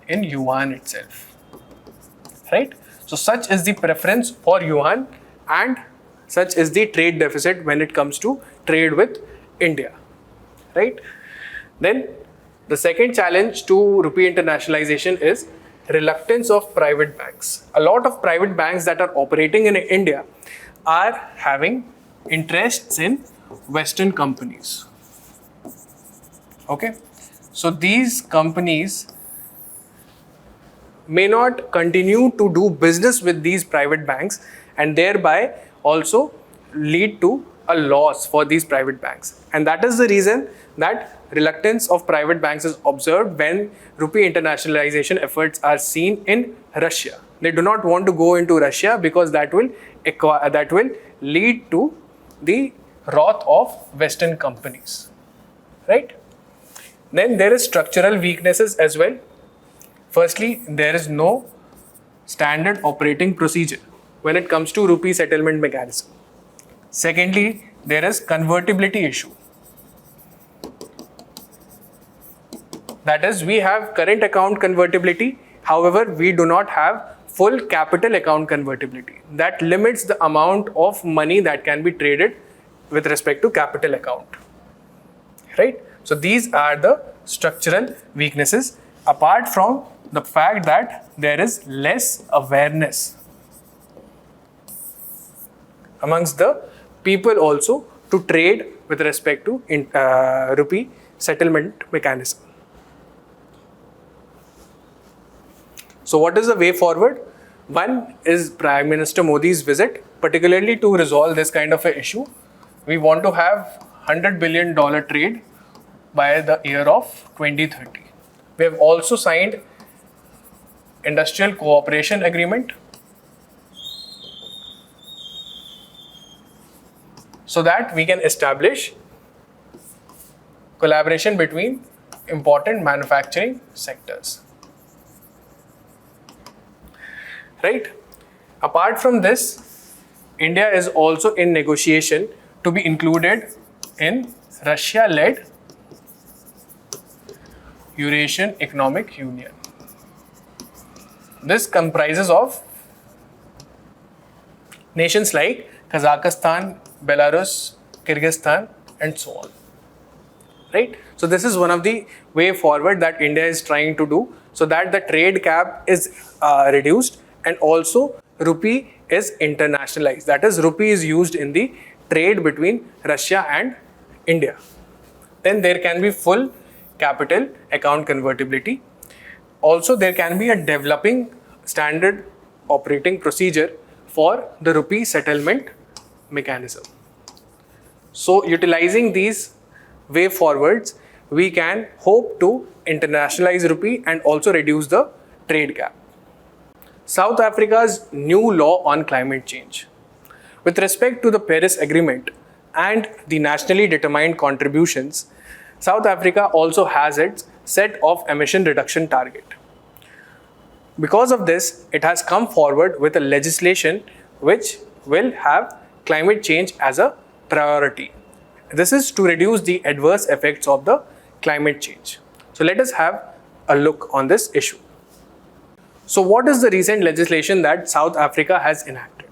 Speaker 1: in yuan itself, right? So such is the preference for yuan, and such is the trade deficit when it comes to trade with India, right? Then the second challenge to rupee internationalization is reluctance of private banks. A lot of private banks that are operating in India are having interests in Western companies. Okay, so these companies may not continue to do business with these private banks, and thereby also lead to a loss for these private banks. And that is the reason that reluctance of private banks is observed when rupee internationalization efforts are seen in Russia. They do not want to go into Russia because that will lead to the wrath of Western companies, right? Then there is structural weaknesses as well. Firstly, there is no standard operating procedure when it comes to rupee settlement mechanism. Secondly, there is convertibility issue. That is, we have current account convertibility, however, we do not have full capital account convertibility. That limits the amount of money that can be traded with respect to capital account, right? So these are the structural weaknesses, apart from the fact that there is less awareness amongst the people also to trade with respect to rupee settlement mechanism. So what is the way forward? One is Prime Minister Modi's visit, particularly to resolve this kind of an issue. We want to have $100 billion trade by the year of 2030. We have also signed industrial cooperation agreement so that we can establish collaboration between important manufacturing sectors, right? Apart from this, India is also in negotiation to be included in Russia-led Eurasian Economic Union. This comprises of nations like Kazakhstan, Belarus, Kyrgyzstan, and so on, right? So this is one of the way forward that India is trying to do, so that the trade gap is reduced, and also rupee is internationalized. That is, rupee is used in the trade between Russia and India. Then there can be full capital account convertibility. Also, there can be a developing standard operating procedure for the rupee settlement mechanism. So, utilizing these way forwards, we can hope to internationalize rupee and also reduce the trade gap. South Africa's new law on climate change. With respect to the Paris Agreement and the nationally determined contributions, South Africa also has its set of emission reduction target. Because of this, it has come forward with a legislation which will have climate change as a priority. This is to reduce the adverse effects of the climate change. So let us have a look on this issue. So what is the recent legislation that South Africa has enacted?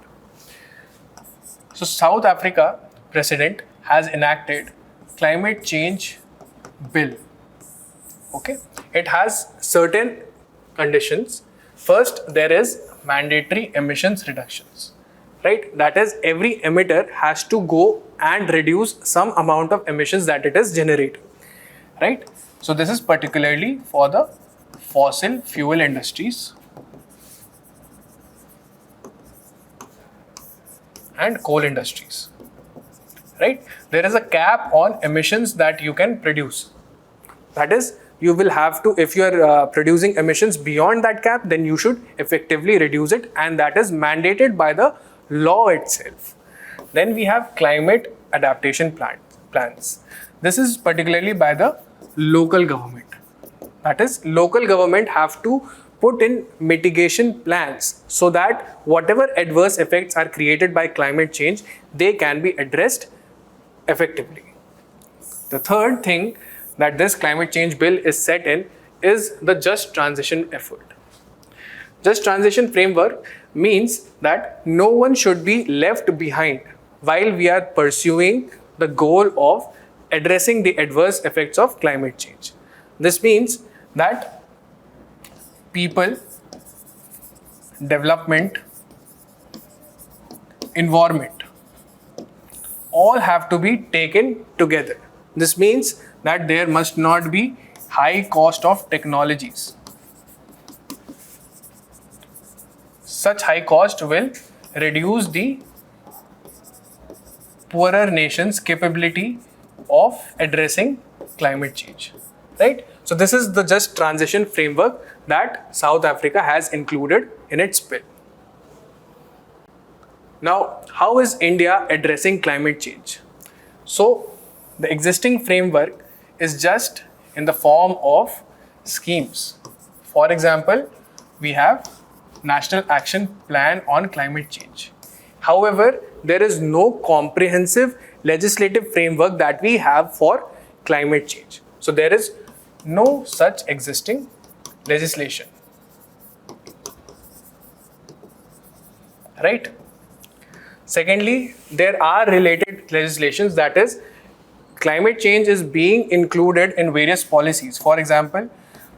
Speaker 1: So South Africa President has enacted climate change bill. Okay, it has certain conditions. First, there is mandatory emissions reductions, right? That is, every emitter has to go and reduce some amount of emissions that it is generating, right? So this is particularly for the fossil fuel industries and coal industries. right? There is a cap on emissions that you can produce. That is, you will have to, if you are producing emissions beyond that cap, then you should effectively reduce it, and that is mandated by the law itself. Then we have climate adaptation plans. This is particularly by the local government. That is, local government have to put in mitigation plans so that whatever adverse effects are created by climate change, they can be addressed effectively. The third thing that this climate change bill is set in is the just transition effort. Just transition framework means that no one should be left behind while we are pursuing the goal of addressing the adverse effects of climate change. This means that people, development, environment, all have to be taken together. This means that there must not be high cost of technologies. Such high cost will reduce the poorer nations' capability of addressing climate change, right? So this is the just transition framework that South Africa has included in its bill. Now, how is India addressing climate change? So the existing framework is just in the form of schemes. For example, we have National Action Plan on Climate Change. However, there is no comprehensive legislative framework that we have for climate change. So there is no such existing legislation, right? Secondly, there are related legislations, that is, climate change is being included in various policies. For example,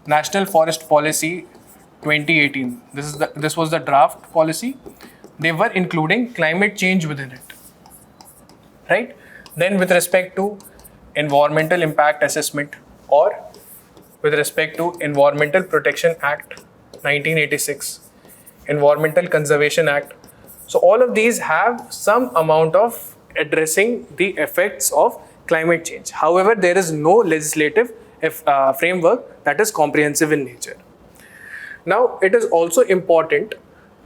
Speaker 1: National Forest Policy 2018. This was the draft policy. They were including climate change within it, right? Then with respect to environmental impact assessment, or with respect to Environmental Protection Act 1986, Environmental Conservation Act. So all of these have some amount of addressing the effects of climate change. However, there is no legislative framework that is comprehensive in nature. Now, it is also important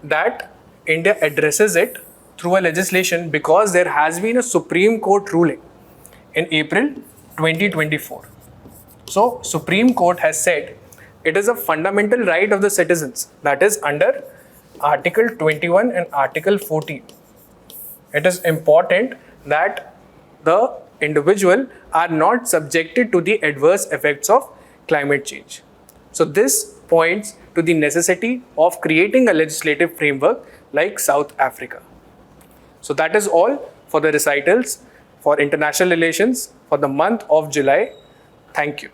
Speaker 1: that India addresses it through a legislation, because there has been a Supreme Court ruling in April 2024. So, Supreme Court has said it is a fundamental right of the citizens, that is under Article 21 and Article 14. It is important that the individual are not subjected to the adverse effects of climate change. So this points to the necessity of creating a legislative framework like South Africa. So that is all for the recitals for international relations for the month of July. Thank you.